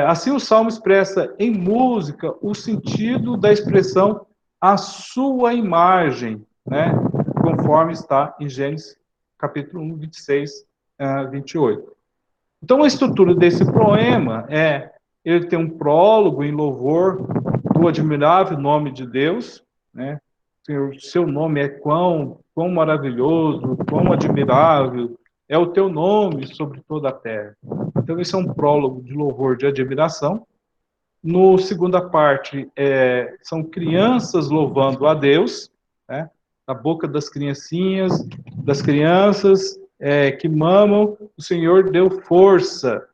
Assim, o Salmo expressa em música o sentido da expressão a sua imagem, né? Conforme está em Gênesis capítulo 1, 26 a 28. Então, a estrutura desse poema ele tem um prólogo em louvor do admirável nome de Deus, né? Senhor, seu nome é quão maravilhoso, quão admirável é o teu nome sobre toda a terra. Então, esse é um prólogo de louvor, de admiração. No segunda parte, são crianças louvando a Deus, né? Da boca das criancinhas, das crianças que mamam, o Senhor deu força.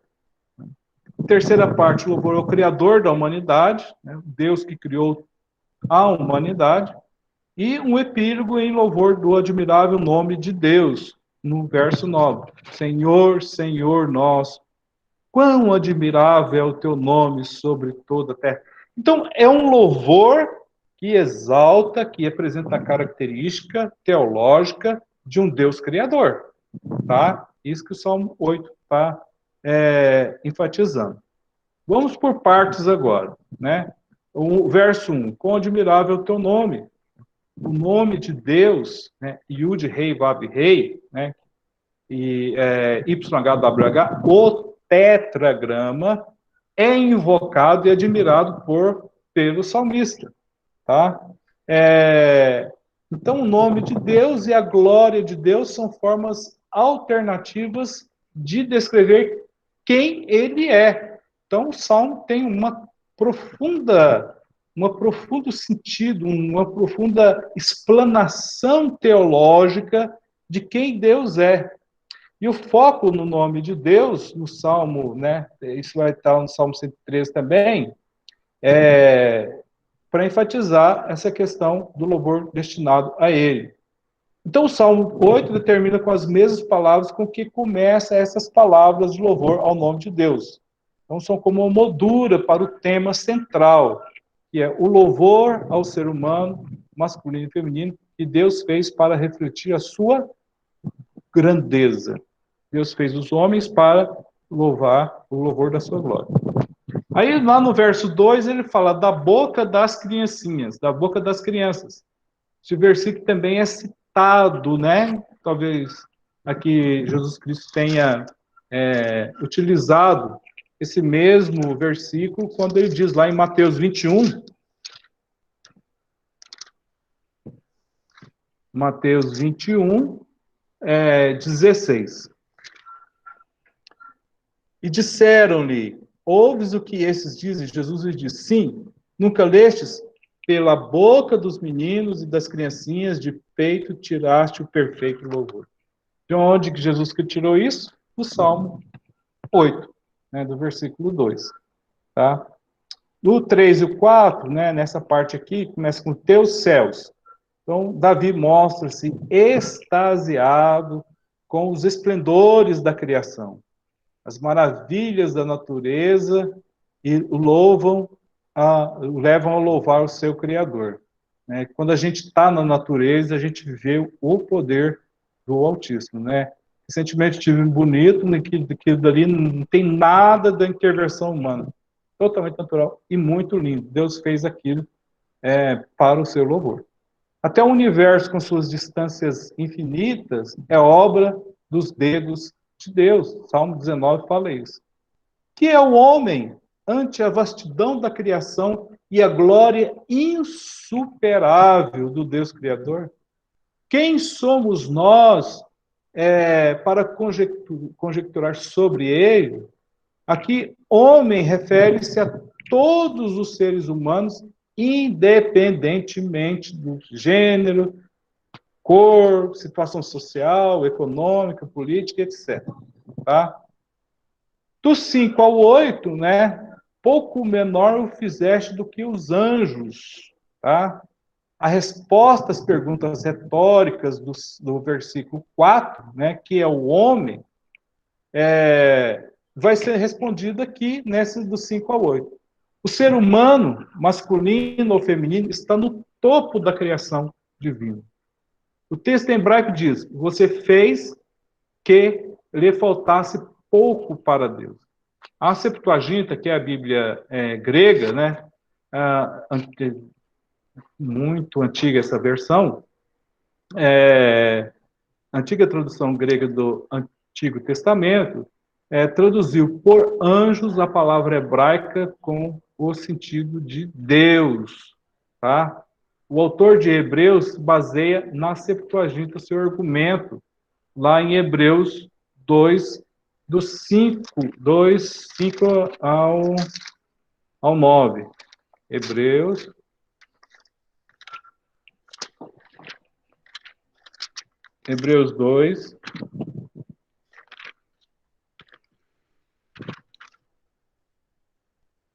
Terceira parte, louvor ao Criador da humanidade, né? Deus que criou a humanidade. E um epílogo em louvor do admirável nome de Deus, no verso 9. Senhor, Senhor nosso, quão admirável é o teu nome sobre toda a terra. Então, é um louvor que exalta, que apresenta a característica teológica de um Deus criador. Tá? Isso que o Salmo 8 está enfatizando. Vamos por partes agora. Né? O verso 1. Quão admirável é o teu nome. O nome de Deus, né? Yud, Rei, Vav, Rei, né? E YHWH, o tetragrama, é invocado e admirado pelo salmista. Tá? Então, o nome de Deus e a glória de Deus são formas alternativas de descrever quem ele é. Então, o Salmo tem um profundo sentido, uma profunda explanação teológica de quem Deus é. E o foco no nome de Deus, no Salmo, né, isso vai estar no Salmo 113 também, para enfatizar essa questão do louvor destinado a ele. Então, o Salmo 8 determina com as mesmas palavras com que começa essas palavras de louvor ao nome de Deus. Então, são como uma moldura para o tema central, que é o louvor ao ser humano, masculino e feminino, que Deus fez para refletir a sua grandeza. Deus fez os homens para louvar o louvor da sua glória. Aí, lá no verso 2, ele fala da boca das criancinhas, da boca das crianças. Esse versículo também é citado, né? Talvez aqui Jesus Cristo tenha utilizado esse mesmo versículo quando ele diz lá em Mateus 21, Mateus 21, 16. E disseram-lhe, ouves o que esses dizem? Jesus lhe disse, sim, nunca lestes? Pela boca dos meninos e das criancinhas de peito tiraste o perfeito louvor. De onde que Jesus tirou isso? Do Salmo 8, né, do versículo 2. Tá? No 3 e o 4, né, nessa parte aqui, começa com teus céus. Então, Davi mostra-se extasiado com os esplendores da criação, as maravilhas da natureza, e o levam a louvar o seu Criador. Né? Quando a gente está na natureza, a gente vê o poder do Altíssimo. Né? Recentemente tive um bonito, que dali não tem nada da intervenção humana. Totalmente natural e muito lindo. Deus fez aquilo para o seu louvor. Até o universo, com suas distâncias infinitas, é obra dos dedos de Deus. Salmo 19 fala isso. Que é o homem ante a vastidão da criação e a glória insuperável do Deus Criador? Quem somos nós para conjecturar sobre ele, aqui, homem refere-se a todos os seres humanos, independentemente do gênero, cor, situação social, econômica, política, etc. Tá? Do 5 ao 8, né, pouco menor o fizeste do que os anjos. Tá? A resposta às perguntas retóricas do versículo 4, né, que é o homem, vai ser respondida aqui, nesse do 5 ao 8. O ser humano, masculino ou feminino, está no topo da criação divina. O texto em hebraico diz: você fez que lhe faltasse pouco para Deus. A Septuaginta, que é a Bíblia grega, né, muito antiga essa versão, antiga tradução grega do Antigo Testamento, traduziu por anjos a palavra hebraica com o sentido de Deus. Tá? O autor de Hebreus baseia na Septuaginta seu argumento, lá em Hebreus 2, do 5 ao 9. Hebreus 2,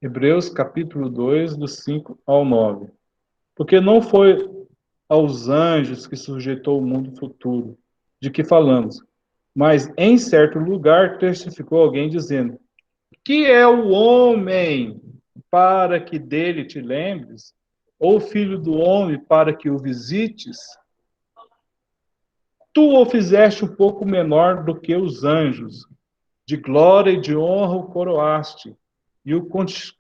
Hebreus capítulo 2, do 5 ao 9. Porque não foi aos anjos que sujeitou o mundo futuro, de que falamos, mas em certo lugar testificou alguém dizendo: que é o homem para que dele te lembres? Ou o filho do homem para que o visites? Tu o fizeste um pouco menor do que os anjos, de glória e de honra o coroaste, e o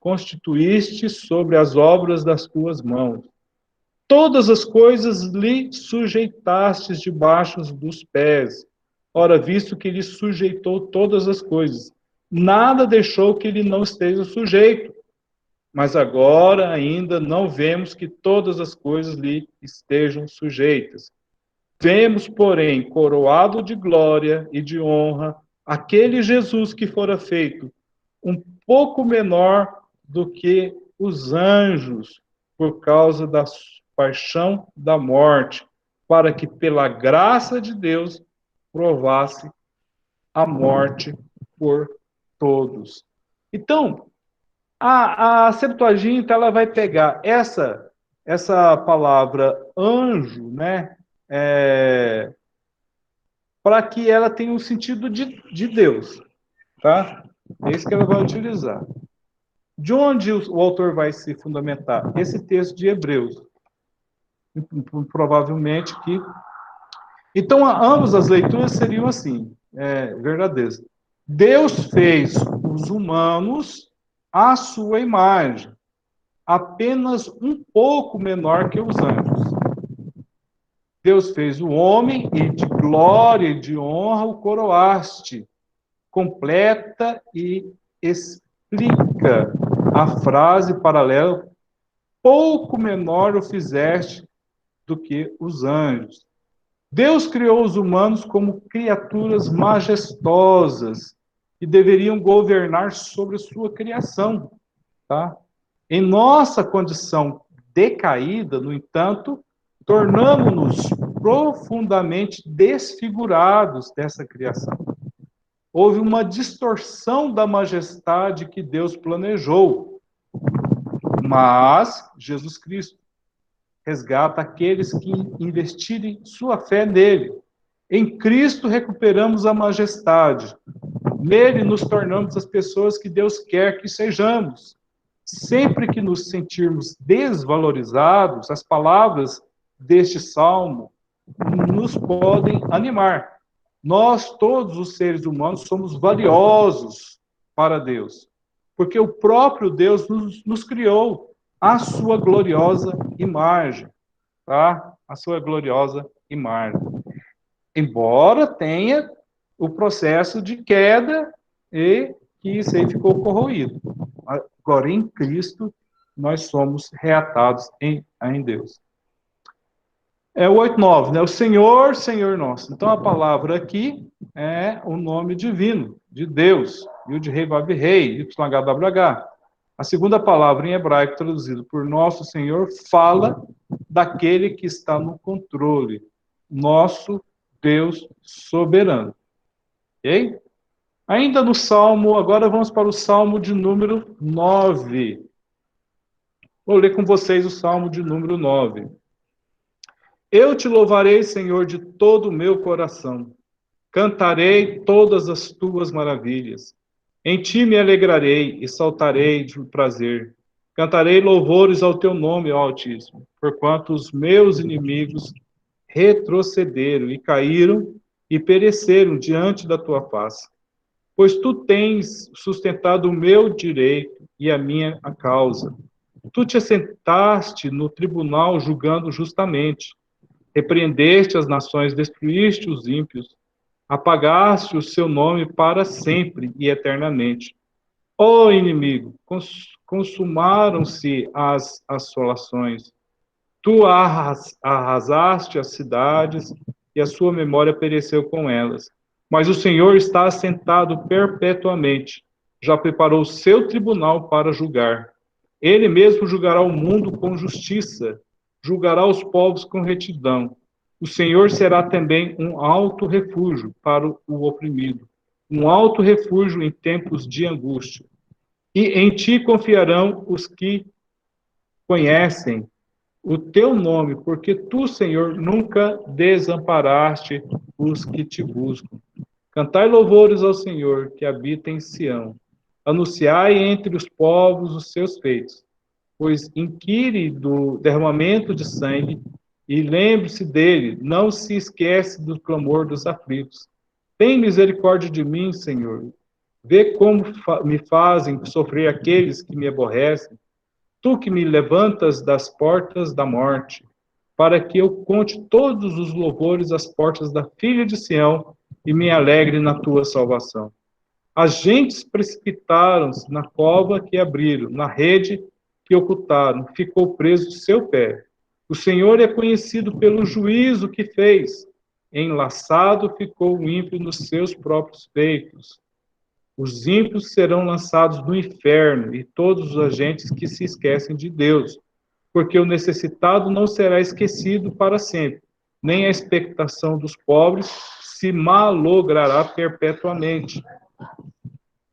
constituíste sobre as obras das tuas mãos. Todas as coisas lhe sujeitastes debaixo dos pés. Ora, visto que lhe sujeitou todas as coisas, nada deixou que ele não esteja sujeito. Mas agora ainda não vemos que todas as coisas lhe estejam sujeitas. Vemos, porém, coroado de glória e de honra, aquele Jesus que fora feito um pouco menor do que os anjos, por causa da paixão da morte, para que pela graça de Deus provasse a morte por todos. Então, a Septuaginta ela vai pegar essa palavra anjo, né, para que ela tenha um sentido de Deus, tá? É isso que ela vai utilizar. De onde o autor vai se fundamentar? Esse texto de Hebreus. Provavelmente que... Então, ambas as leituras seriam assim, verdadeiras. Deus fez os humanos à sua imagem, apenas um pouco menor que os anjos. Deus fez o homem e de glória e de honra o coroaste. Completa e explica a frase paralela, pouco menor o fizeste do que os anjos. Deus criou os humanos como criaturas majestosas que deveriam governar sobre sua criação, tá? Em nossa condição decaída, no entanto, tornamos-nos profundamente desfigurados dessa criação. Houve uma distorção da majestade que Deus planejou. Mas Jesus Cristo resgata aqueles que investirem sua fé nele. Em Cristo recuperamos a majestade. Nele nos tornamos as pessoas que Deus quer que sejamos. Sempre que nos sentirmos desvalorizados, as palavras deste salmo nos podem animar. Nós, todos os seres humanos, somos valiosos para Deus, porque o próprio Deus nos criou à sua gloriosa imagem, tá? A sua gloriosa imagem. Embora tenha o processo de queda e que isso aí ficou corroído. Agora, em Cristo, nós somos reatados em Deus. É o 8:9, né? O Senhor, Senhor nosso. Então a palavra aqui é o nome divino, de Deus, Yud Rei Vav Rei, YHWH. A segunda palavra em hebraico traduzido por nosso Senhor fala daquele que está no controle, nosso Deus soberano. Ok? Ainda no Salmo, agora vamos para o Salmo de número 9. Vou ler com vocês o Salmo de número 9. Eu te louvarei, Senhor, de todo o meu coração. Cantarei todas as tuas maravilhas. Em ti me alegrarei e saltarei de prazer. Cantarei louvores ao teu nome, ó Altíssimo, porquanto os meus inimigos retrocederam e caíram e pereceram diante da tua face. Pois tu tens sustentado o meu direito e a minha causa. Tu te assentaste no tribunal julgando justamente. Repreendeste as nações, destruíste os ímpios, apagaste o seu nome para sempre e eternamente. Ó inimigo, consumaram-se as assolações. Tu arrasaste as cidades e a sua memória pereceu com elas. Mas o Senhor está assentado perpetuamente, já preparou o seu tribunal para julgar. Ele mesmo julgará o mundo com justiça, julgará os povos com retidão. O Senhor será também um alto refúgio para o oprimido, um alto refúgio em tempos de angústia. E em ti confiarão os que conhecem o teu nome, porque tu, Senhor, nunca desamparaste os que te buscam. Cantai louvores ao Senhor, que habita em Sião. Anunciai entre os povos os seus feitos, pois inquire do derramamento de sangue e lembre-se dele, não se esquece do clamor dos aflitos. Tem misericórdia de mim, Senhor. Vê como me fazem sofrer aqueles que me aborrecem. Tu que me levantas das portas da morte, para que eu conte todos os louvores às portas da filha de Sião e me alegre na tua salvação. As gentes precipitaram-se na cova que abriram, na rede que ocultaram, ficou preso seu pé. O Senhor é conhecido pelo juízo que fez. Enlaçado ficou o ímpio nos seus próprios feitos. Os ímpios serão lançados no inferno e todos os agentes que se esquecem de Deus, porque o necessitado não será esquecido para sempre, nem a expectação dos pobres se malogrará perpetuamente.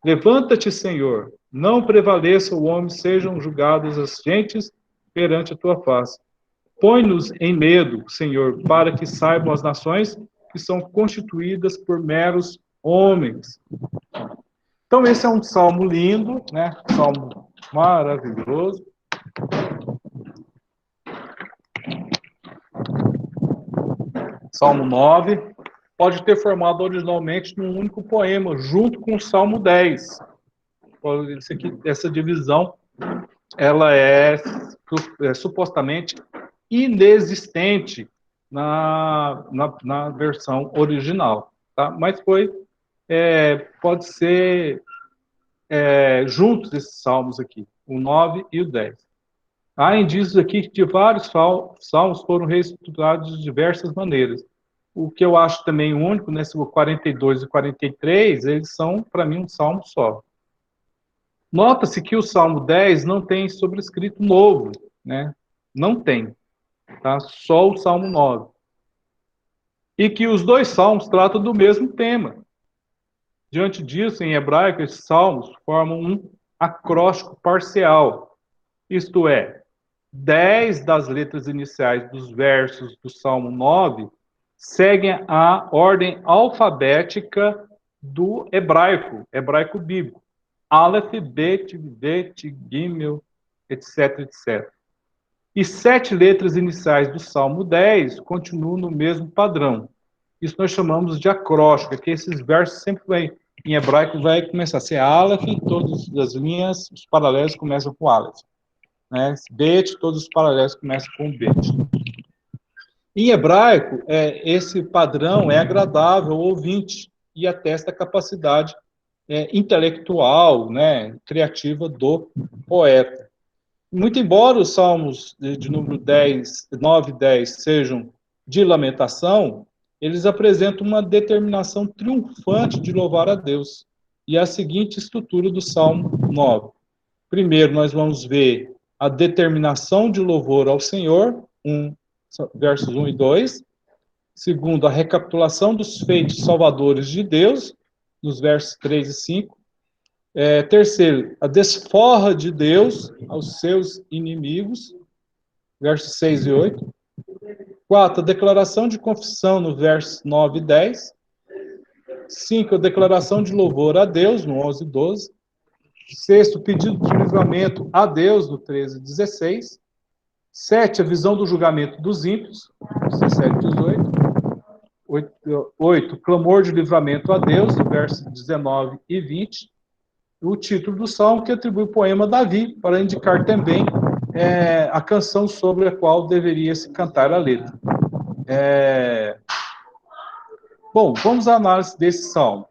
Levanta-te, Senhor, não prevaleça o homem, sejam julgadas as gentes perante a tua face. Põe-nos em medo, Senhor, para que saibam as nações que são constituídas por meros homens. Então, esse é um salmo lindo, né? Salmo maravilhoso. Salmo 9. Pode ter formado originalmente num único poema, junto com o Salmo 10. Essa divisão, ela é supostamente inexistente na versão original, tá? Mas pode ser juntos esses salmos aqui, o 9 e o 10. Há indícios aqui que vários salmos foram reestruturados de diversas maneiras. O que eu acho também único, nesse 42 e 43, eles são, para mim, um salmo só. Nota-se que o Salmo 10 não tem sobrescrito novo, né? Não tem, tá? Só o Salmo 9. E que os dois salmos tratam do mesmo tema. Diante disso, em hebraico, esses salmos formam um acróstico parcial. Isto é, 10 das letras iniciais dos versos do Salmo 9 seguem a ordem alfabética do hebraico bíblico. Aleph, Bet, Bet, Gimel, etc, etc. E 7 letras iniciais do Salmo 10 continuam no mesmo padrão. Isso nós chamamos de acróstico, que esses versos sempre em hebraico vai começar a ser Aleph, todas as linhas, os paralelos começam com Aleph. Né? Bet, todos os paralelos começam com Bet. Em hebraico, esse padrão é agradável ao ouvinte e atesta a capacidade intelectual, né, criativa do poeta. Muito embora os salmos de número 10, 9 e 10 sejam de lamentação, eles apresentam uma determinação triunfante de louvar a Deus. E a seguinte estrutura do Salmo 9. Primeiro, nós vamos ver a determinação de louvor ao Senhor, versos 1 e 2. Segundo, a recapitulação dos feitos salvadores de Deus, nos versos 3 e 5. Terceiro, a desforra de Deus aos seus inimigos, versos 6 e 8. Quatro, a declaração de confissão, no versos 9 e 10. 5, a declaração de louvor a Deus, no 11 e 12. Sexto, o pedido de livramento a Deus, no 13 e 16. 7, a visão do julgamento dos ímpios, 17 e 18. 8, clamor de livramento a Deus, no verso 19 e 20. O título do salmo, que atribui o poema Davi, para indicar também a canção sobre a qual deveria se cantar a letra. Bom, vamos à análise desse salmo.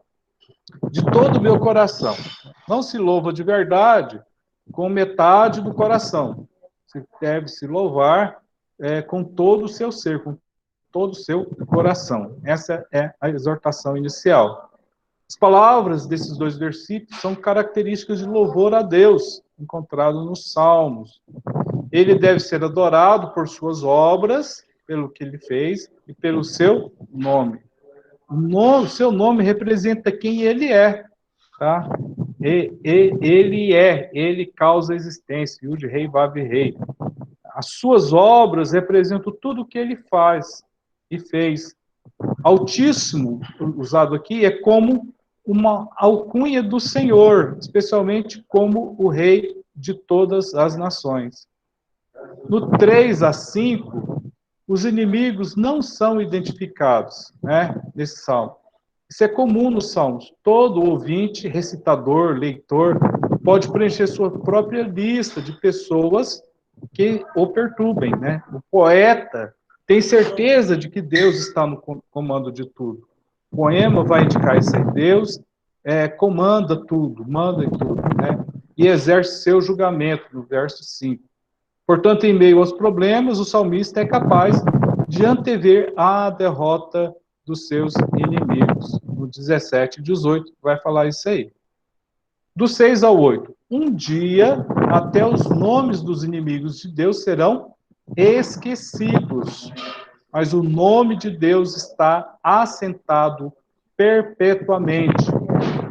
De todo o meu coração. Não se louva de verdade com metade do coração. Você deve se louvar com todo o seu ser, com todo o seu coração. Essa é a exortação inicial. As palavras desses dois versículos são características de louvor a Deus, encontrado nos Salmos. Ele deve ser adorado por suas obras, pelo que ele fez, e pelo seu nome. O seu nome representa quem ele é, tá? Ele causa a existência, Yud Rei Vav Rei. As suas obras representam tudo o que ele faz e fez. Altíssimo, usado aqui, é como uma alcunha do Senhor, especialmente como o Rei de todas as nações. No 3 a 5, os inimigos não são identificados, né, nesse salmo. Isso é comum nos salmos. Todo ouvinte, recitador, leitor, pode preencher sua própria lista de pessoas que o perturbem, né? O poeta tem certeza de que Deus está no comando de tudo. O poema vai indicar isso aí. Deus comanda tudo, manda em tudo, né? E exerce seu julgamento, no verso 5. Portanto, em meio aos problemas, o salmista é capaz de antever a derrota dos seus inimigos. No 17 e 18 vai falar isso aí. Do 6 ao 8. Um dia, até os nomes dos inimigos de Deus serão esquecidos, mas o nome de Deus está assentado perpetuamente.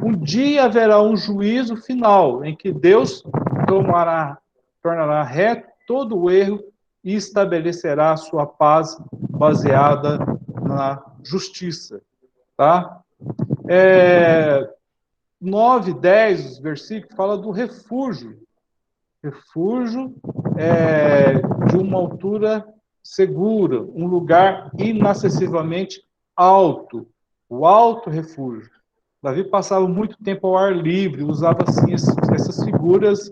Um dia haverá um juízo final, em que Deus tornará reto todo o erro e estabelecerá a sua paz baseada na justiça. Tá? 9, 10, os versículos, fala do refúgio. Refúgio de uma altura segura, um lugar inacessivelmente alto. O alto refúgio. Davi passava muito tempo ao ar livre, usava assim essas figuras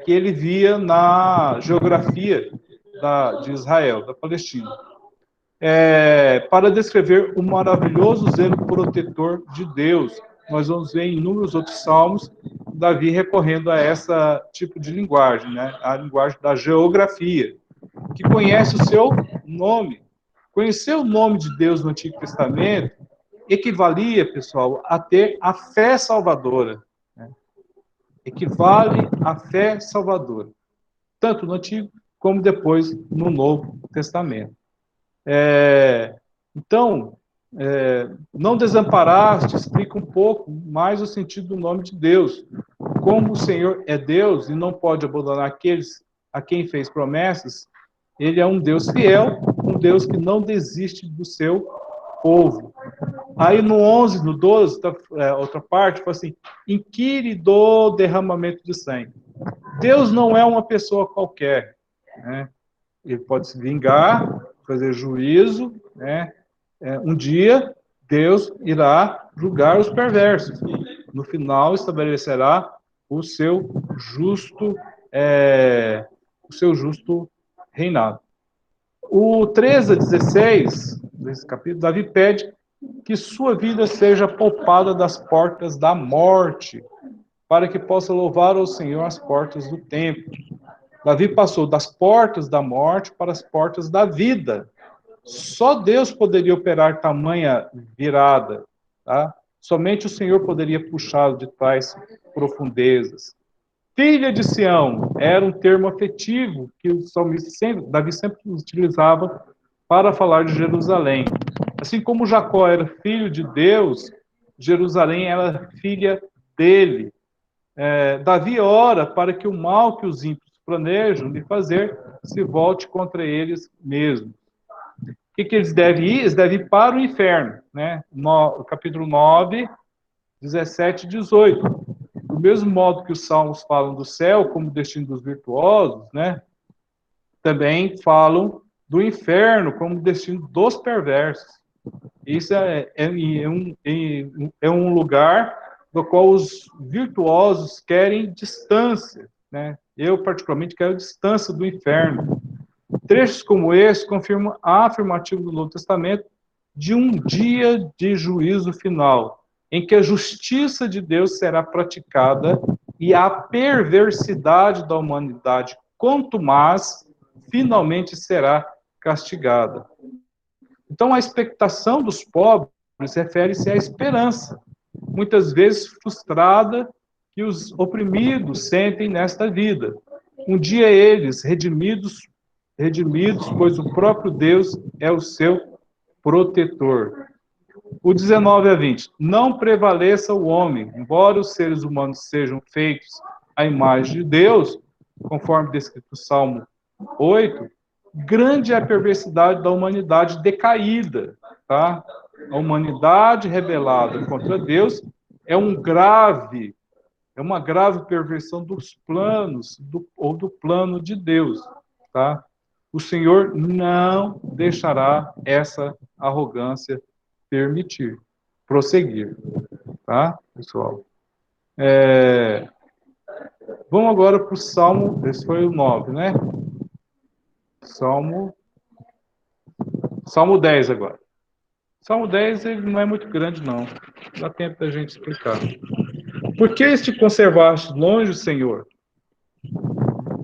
que ele via na geografia de Israel, da Palestina. Para descrever o maravilhoso zelo protetor de Deus. Nós vamos ver em inúmeros outros salmos Davi recorrendo a esse tipo de linguagem, né? A linguagem da geografia, que conhece o seu nome. Conhecer o nome de Deus no Antigo Testamento equivalia, pessoal, a ter a fé salvadora. Né? Equivale à fé salvadora, tanto no Antigo como depois no Novo Testamento. Então, não desamparaste, explica um pouco mais o sentido do nome de Deus. Como o Senhor é Deus e não pode abandonar aqueles a quem fez promessas, ele é um Deus fiel, um Deus que não desiste do seu povo. Aí no 11, no 12, outra parte, fala assim, inquire do derramamento de sangue. Deus não é uma pessoa qualquer, né? Ele pode se vingar, fazer juízo, né? Um dia, Deus irá julgar os perversos. No final, estabelecerá o seu justo reinado. O 13 a 16 desse capítulo, Davi pede que sua vida seja poupada das portas da morte, para que possa louvar ao Senhor as portas do templo. Davi passou das portas da morte para as portas da vida. Só Deus poderia operar tamanha virada, tá? Somente o Senhor poderia puxá-lo de tais profundezas. Filha de Sião era um termo afetivo que o salmista Davi sempre utilizava para falar de Jerusalém. Assim como Jacó era filho de Deus, Jerusalém era filha dele. Davi ora para que o mal que os ímpios planejam lhe fazer se volte contra eles mesmos. O que eles devem ir? Eles devem ir para o inferno, né? No capítulo 9, 17 e 18. Do mesmo modo que os salmos falam do céu como destino dos virtuosos, né? Também falam do inferno como destino dos perversos. Isso é um lugar do qual os virtuosos querem distância, né? Eu, particularmente, quero distância do inferno. Trechos como esse confirmam a afirmativa do Novo Testamento de um dia de juízo final, em que a justiça de Deus será praticada e a perversidade da humanidade, quanto mais, finalmente será castigada. Então, a expectação dos pobres refere-se à esperança, muitas vezes frustrada, que os oprimidos sentem nesta vida. Um dia eles, redimidos, pois o próprio Deus é o seu protetor. O 19 a 20. Não prevaleça o homem, embora os seres humanos sejam feitos à imagem de Deus, conforme descrito no Salmo 8, grande é a perversidade da humanidade decaída, tá? A humanidade rebelada contra Deus é uma grave perversão dos planos ou do plano de Deus, tá? O Senhor não deixará essa arrogância prosseguir, tá, pessoal? Vamos agora para o Salmo, esse foi o 9, né? Salmo 10 agora. Salmo 10 ele não é muito grande, não. Dá tempo da gente explicar. Por que te conservaste longe, Senhor?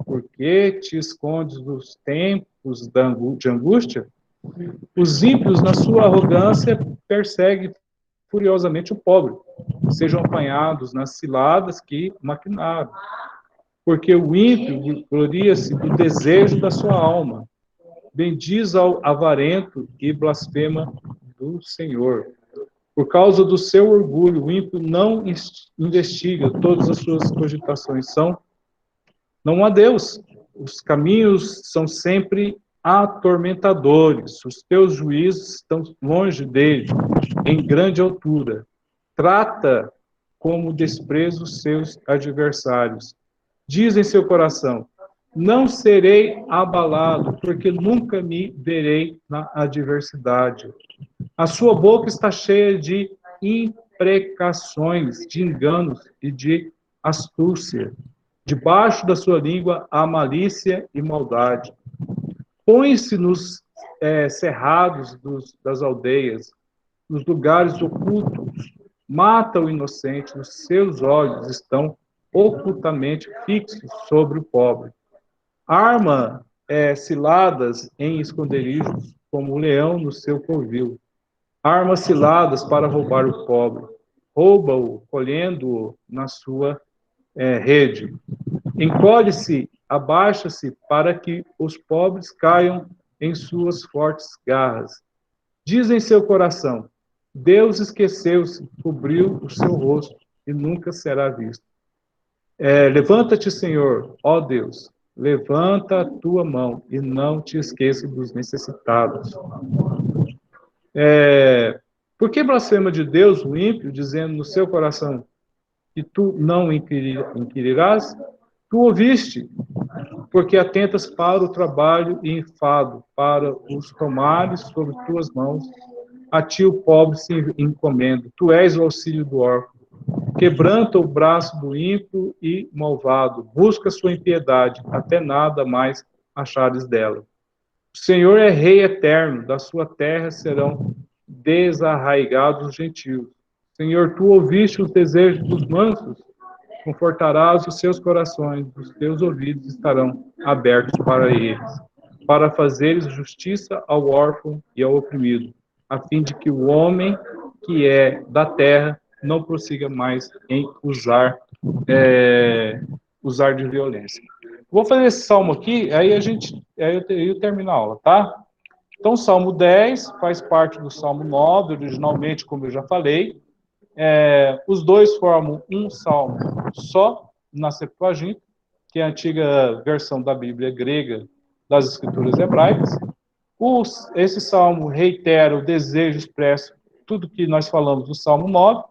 Por que te escondes nos tempos de angústia? Os ímpios, na sua arrogância, perseguem furiosamente o pobre. Sejam apanhados nas ciladas que maquinaram. Porque o ímpio gloria-se do desejo da sua alma. Bendiz ao avarento e blasfema do Senhor. Por causa do seu orgulho, o ímpio não investiga, todas as suas cogitações não há Deus. Os caminhos são sempre atormentadores, os teus juízos estão longe dele, em grande altura. Trata como desprezo os seus adversários. Diz em seu coração: não serei abalado, porque nunca me verei na adversidade. A sua boca está cheia de imprecações, de enganos e de astúcia. Debaixo da sua língua há malícia e maldade. Põe-se nos cerrados das aldeias, nos lugares ocultos. Mata o inocente, os seus olhos estão ocultamente fixos sobre o pobre. Arma ciladas em esconderijos, como o leão no seu covil. Arma ciladas para roubar o pobre. Rouba-o, colhendo-o na sua rede. Encolhe-se, abaixa-se, para que os pobres caiam em suas fortes garras. Diz em seu coração: Deus esqueceu-se, cobriu o seu rosto e nunca será visto. Levanta-te, Senhor, ó Deus, levanta a tua mão e não te esqueça dos necessitados. Por que blasfema de Deus o ímpio, dizendo no seu coração que tu não inquirirás? Tu ouviste, porque atentas para o trabalho e enfado, para os tomares sobre tuas mãos. A ti o pobre se encomenda. Tu és o auxílio do órfão. Quebranta o braço do ímpio e malvado. Busca sua impiedade, até nada mais achares dela. O Senhor é rei eterno, da sua terra serão desarraigados os gentios. Senhor, tu ouviste os desejos dos mansos, confortarás os seus corações, os teus ouvidos estarão abertos para eles. para fazeres justiça ao órfão e ao oprimido, a fim de que o homem que é da terra não prossiga mais em usar de violência. Vou fazer esse salmo aqui, aí eu termino a aula, tá? Então, o Salmo 10 faz parte do Salmo 9, originalmente, como eu já falei. Os dois formam um salmo só na Septuaginta, que é a antiga versão da Bíblia grega das Escrituras hebraicas. Esse salmo reitera o desejo expresso, tudo que nós falamos no Salmo 9,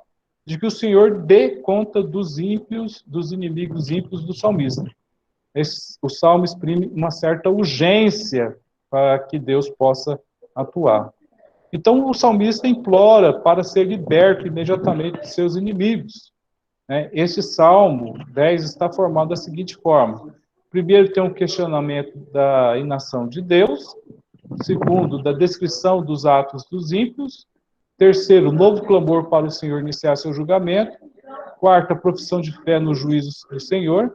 de que o Senhor dê conta dos ímpios, dos inimigos ímpios do salmista. O salmo exprime uma certa urgência para que Deus possa atuar. Então, o salmista implora para ser liberto imediatamente de seus inimigos. Este Salmo 10 está formado da seguinte forma. Primeiro, tem um questionamento da inação de Deus. Segundo, da descrição dos atos dos ímpios. Terceiro, novo clamor para o Senhor iniciar seu julgamento. Quarto, a profissão de fé nos juízos do Senhor.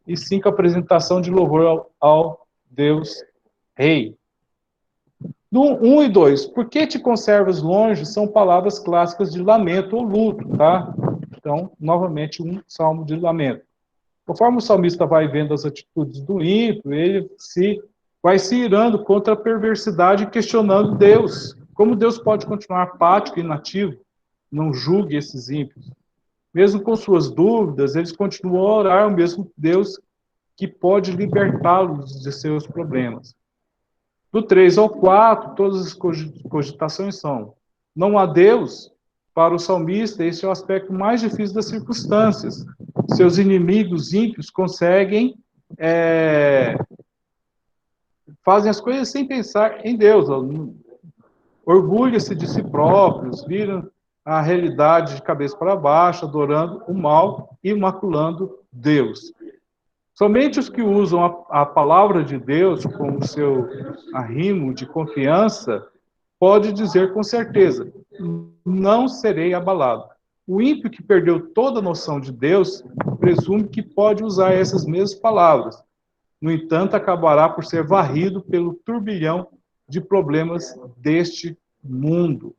E 5, a apresentação de louvor ao Deus Rei. No 1 e 2, por que te conservas longe? São palavras clássicas de lamento ou luto, tá? Então, novamente, um salmo de lamento. Conforme o salmista vai vendo as atitudes do ímpio, ele vai se irando contra a perversidade e questionando Deus. Como Deus pode continuar apático e inativo? Não julgue esses ímpios. Mesmo com suas dúvidas, eles continuam a orar ao mesmo Deus que pode libertá-los de seus problemas. Do 3 ao 4, todas as cogitações são: não há Deus. Para o salmista, esse é o aspecto mais difícil das circunstâncias. Seus inimigos ímpios fazem as coisas sem pensar em Deus. Orgulham-se de si próprios, viram a realidade de cabeça para baixo, adorando o mal e maculando Deus. Somente os que usam a palavra de Deus como seu arrimo de confiança pode dizer com certeza: não serei abalado. O ímpio que perdeu toda a noção de Deus presume que pode usar essas mesmas palavras. No entanto, acabará por ser varrido pelo turbilhão de problemas deste mundo.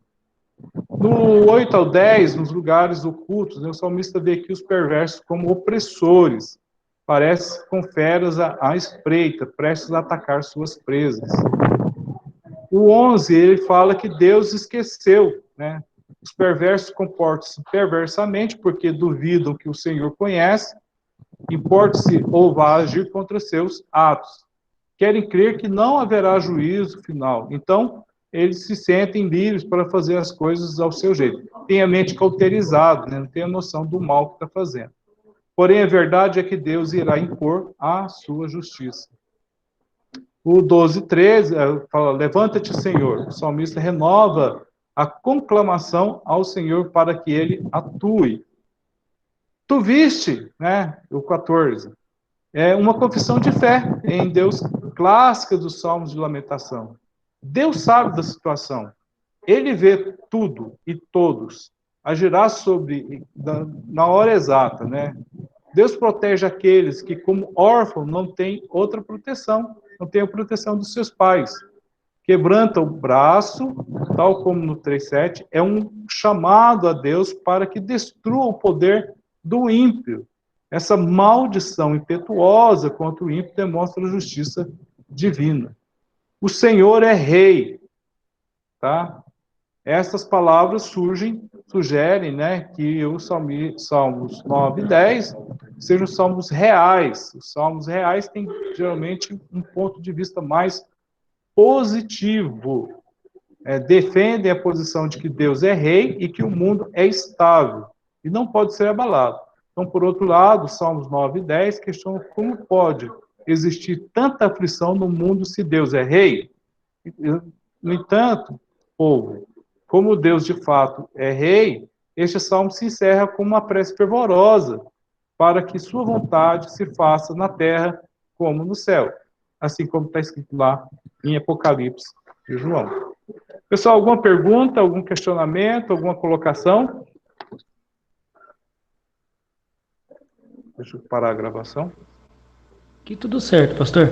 No 8 ao 10, nos lugares ocultos, o salmista vê aqui os perversos como opressores. Parece com feras à espreita, prestes a atacar suas presas. O 11, ele fala que Deus esqueceu, né? Os perversos comportam-se perversamente porque duvidam que o Senhor conhece, importa-se ou vá agir contra seus atos. Querem crer que não haverá juízo final. Então, eles se sentem livres para fazer as coisas ao seu jeito. Tem a mente cauterizada, né? Não tem a noção do mal que está fazendo. Porém, a verdade é que Deus irá impor a sua justiça. O 12, 13 fala: levanta-te, Senhor. O salmista renova a conclamação ao Senhor para que ele atue. Tu viste, né? O 14. É uma confissão de fé em Deus, clássica dos salmos de lamentação. Deus sabe da situação. Ele vê tudo e todos. Agirá na hora exata, né? Deus protege aqueles que, como órfão, não têm outra proteção, não têm a proteção dos seus pais. Quebranta o braço, tal como no 3:7, é um chamado a Deus para que destrua o poder do ímpio. Essa maldição impetuosa contra o ímpio demonstra a justiça divina. O Senhor é rei, tá? Essas palavras sugerem, né, que os Salmos 9 e 10 sejam salmos reais. Os salmos reais têm, geralmente, um ponto de vista mais positivo. Defendem a posição de que Deus é rei e que o mundo é estável e não pode ser abalado. Então, por outro lado, os Salmos 9 e 10 questionam como pode existir tanta aflição no mundo se Deus é rei. No entanto, povo, como Deus de fato é rei, este salmo se encerra com uma prece fervorosa para que sua vontade se faça na terra como no céu, assim como está escrito lá em Apocalipse de João. Pessoal, alguma pergunta, algum questionamento, alguma colocação? Deixa eu parar a gravação. Aqui tudo certo, pastor.